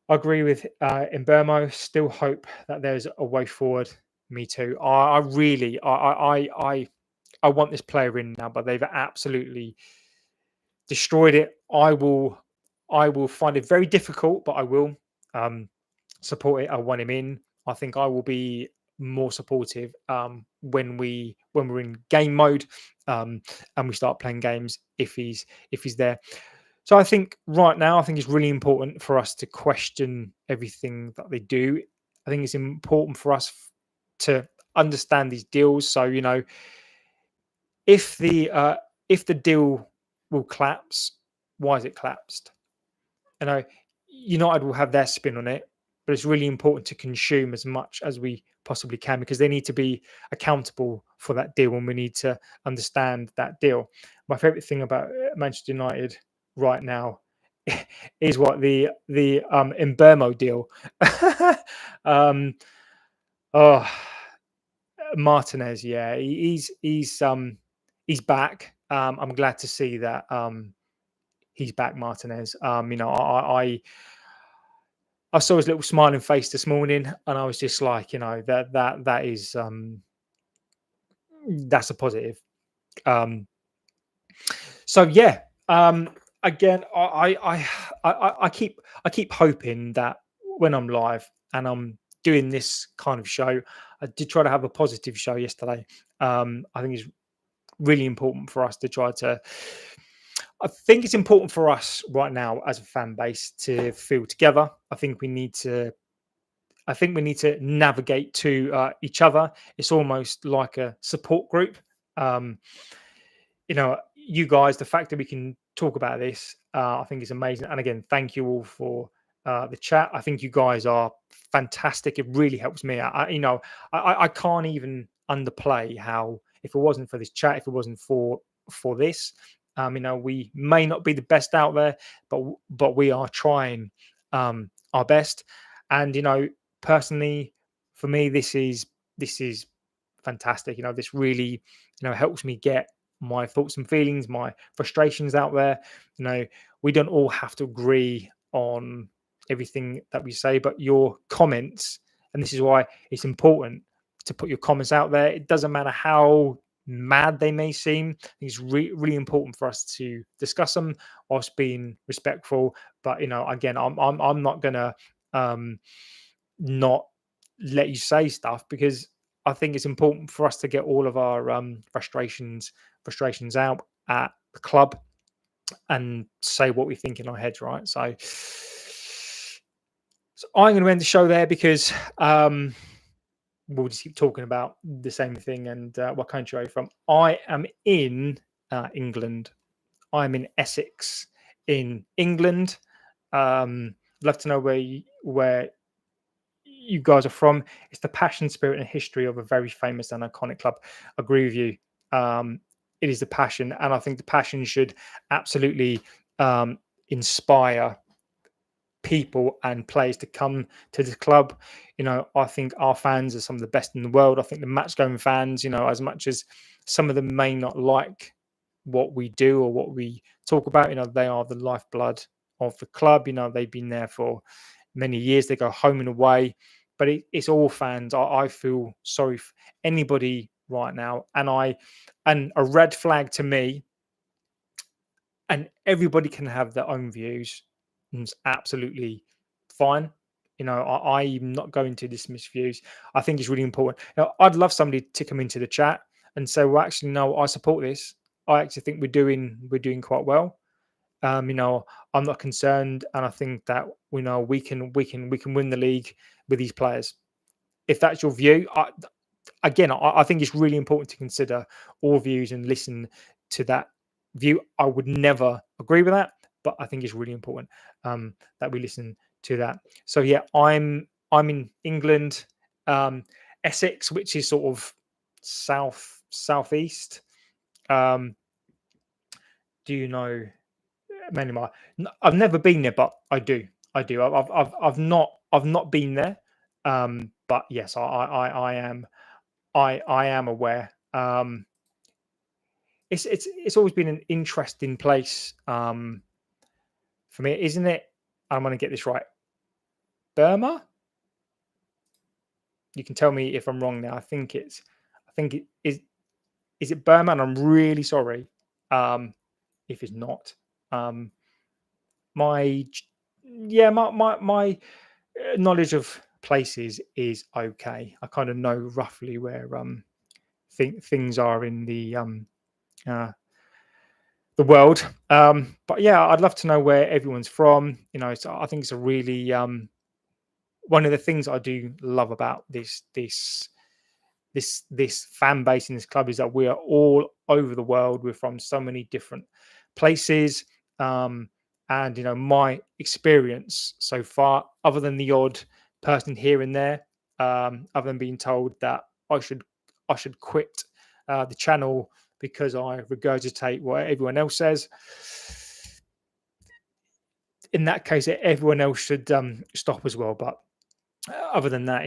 I agree with Mbeumo. Still hope that there's a way forward. Me too. I really, I want this player in now, but they've absolutely destroyed it. I will find it very difficult, but I will support it. I want him in. I think I will be more supportive when we're in game mode, and we start playing games if he's there. So I think right now, I think it's really important for us to question everything that they do. I think it's important for us to understand these deals. So if the deal will collapse, why is it collapsed? You know, United will have their spin on it, but it's really important to consume as much as we possibly can, because they need to be accountable for that deal, and we need to understand that deal. My favorite thing about Manchester United right now is what the Mbeumo deal. um, oh, Martinez, yeah, he's back. I'm glad to see that he's back, Martinez. I saw his little smiling face this morning, and I was just like, that is that's a positive. Um, so yeah, again, I keep hoping that when I'm live and I'm doing this kind of show, I did try to have a positive show yesterday. I think it's really important for us to try to. I think it's important for us right now as a fan base to feel together. I think we need to navigate to each other. It's almost like a support group. Um, you guys, the fact that we can talk about this, I think is amazing. And again, thank you all for the chat. I think you guys are fantastic. It really helps me. I can't even underplay how, if it wasn't for this chat, if it wasn't for this, we may not be the best out there, but we are trying our best. And personally, for me, this is fantastic. This really helps me get my thoughts and feelings, my frustrations out there. We don't all have to agree on everything that we say, but your comments, and this is why it's important to put your comments out there. It doesn't matter how mad they may seem. I think it's really important for us to discuss them whilst being respectful. But again, I'm not gonna not let you say stuff, because I think it's important for us to get all of our frustrations out at the club and say what we think in our heads, right? So I'm going to end the show there, because we'll just keep talking about the same thing. And what country are you from? I am in England. I'm in Essex in England. Love to know where you guys are from. It's the passion, spirit, and history of a very famous and iconic club. I agree with you. It is the passion, and I think the passion should absolutely inspire people and players to come to the club. I think our fans are some of the best in the world. I think the match going fans, as much as some of them may not like what we do or what we talk about. They are the lifeblood of the club. They've been there for many years. They go home and away, but it's all fans. I feel sorry for anybody right now, and a red flag to me. And everybody can have their own views, and it's absolutely fine. I'm not going to dismiss views. I think it's really important. I'd love somebody to come into the chat and say, "Well, actually, no, I support this. I actually think we're doing quite well. I'm not concerned, and I think that we can win the league with these players." If that's your view, I think it's really important to consider all views and listen to that view. I would never agree with that, but I think it's really important that we listen to that. So yeah, I'm in England, Essex, which is sort of southeast. Um, do you know Manimar? I've never been there, but I do. I do. I've not been there, but yes, I am aware. It's always been an interesting place for me, isn't it? I'm going to get this right. Burma. You can tell me if I'm wrong now. I think it is. Is it Burma? And I'm really sorry if it's not. Um, my yeah, my knowledge of places is okay. I kind of know roughly where things are in uh, the world. But yeah, I'd love to know where everyone's from. So I think it's a really one of the things I do love about this fan base in this club is that we are all over the world. We're from so many different places. Um, and my experience so far, other than the odd person here and there, other than being told that I should quit the channel because I regurgitate what everyone else says. In that case, everyone else should stop as well. But other than that,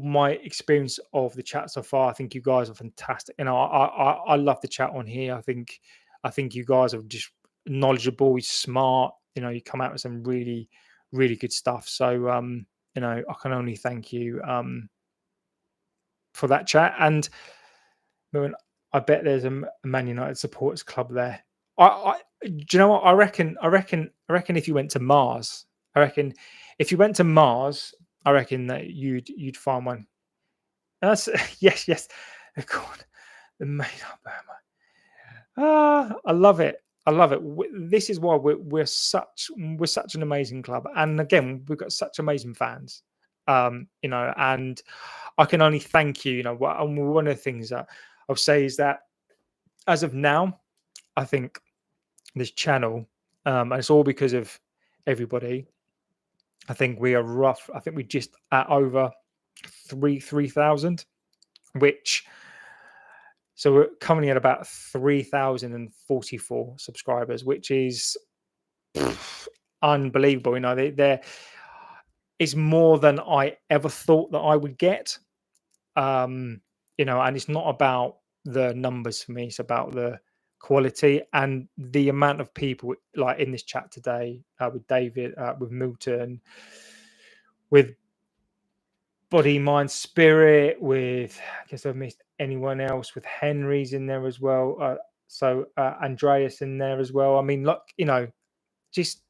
my experience of the chat so far, I think you guys are fantastic. I love the chat on here. I think you guys are just knowledgeable, smart. You come out with some really, really good stuff. So I can only thank you for that chat. And I bet there's a Man United supporters club there. Do you know what? I reckon if you went to Mars, I reckon if you went to Mars, I reckon that you'd find one. That's yes. Oh God, the made up Burma. I love it. I love it. This is why we're such an amazing club, and again, we've got such amazing fans. And I can only thank you. And one of the things that I'll say is that as of now, I think this channel, and it's all because of everybody. I think we are rough. I think we're just at over 3,000, which so we're coming at about 3,044 subscribers, which is unbelievable. There is more than I ever thought that I would get. And it's not about the numbers for me; it's about the quality and the amount of people like in this chat today with David, with Milton, with Body, Mind, Spirit, with I guess I've missed anyone else, with Henry's in there as well. So Andreas in there as well. I mean, look, just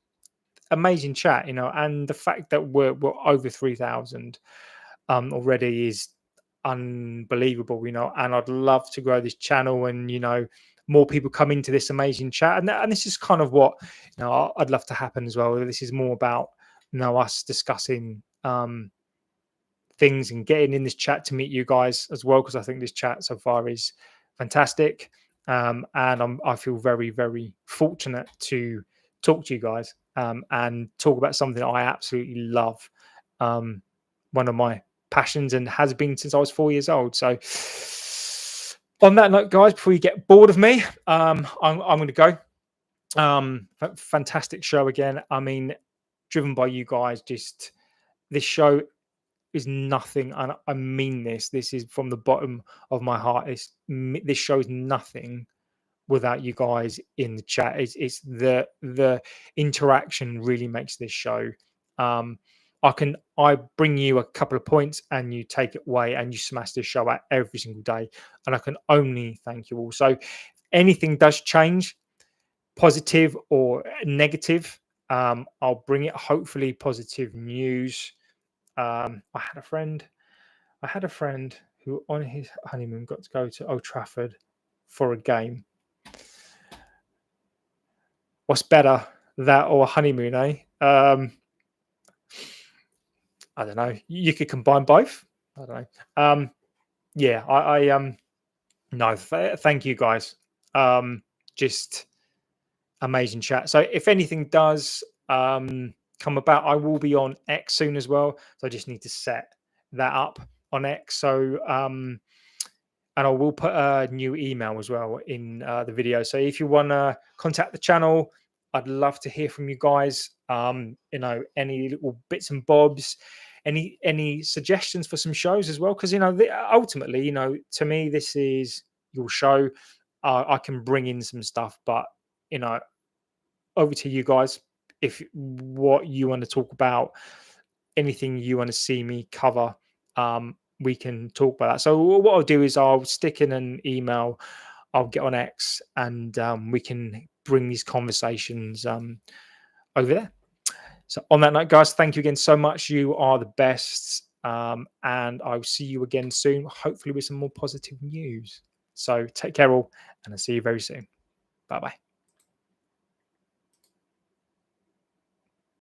amazing chat, and the fact that we're over 3,000 already is unbelievable, and I'd love to grow this channel and more people come into this amazing chat, and this is kind of what I'd love to happen as well. This is more about us discussing things and getting in this chat to meet you guys as well, because I think this chat so far is fantastic. And I feel very, very fortunate to talk to you guys and talk about something that I absolutely love. One of my passions and has been since I was 4 years old. So, on that note, guys, before you get bored of me, I'm going to go. Fantastic show again. I mean, driven by you guys. Just this show is nothing, and I mean this. This is from the bottom of my heart. This show is nothing without you guys in the chat. It's the interaction really makes this show. I bring you a couple of points and you take it away and you smash this show out every single day, and I can only thank you all. So anything does change, positive or negative, I'll bring it. Hopefully positive news. I had a friend who on his honeymoon got to go to Old Trafford for a game. What's better, that or a honeymoon, eh? I don't know. You could combine both. I don't know. Yeah, no, thank you guys. Just amazing chat. So if anything does come about, I will be on X soon as well. So I just need to set that up on X. So and I will put a new email as well in the video. So if you want to contact the channel, I'd love to hear from you guys. Any little bits and bobs, any suggestions for some shows as well, because ultimately, to me, this is your show. I can bring in some stuff, but over to you guys. If what you want to talk about, anything you want to see me cover, we can talk about that. So what I'll do is I'll stick in an email, I'll get on X, and we can bring these conversations over there. So on that note, guys, thank you again so much. You are the best. And I'll see you again soon, hopefully with some more positive news. So take care all, and I'll see you very soon. Bye-bye.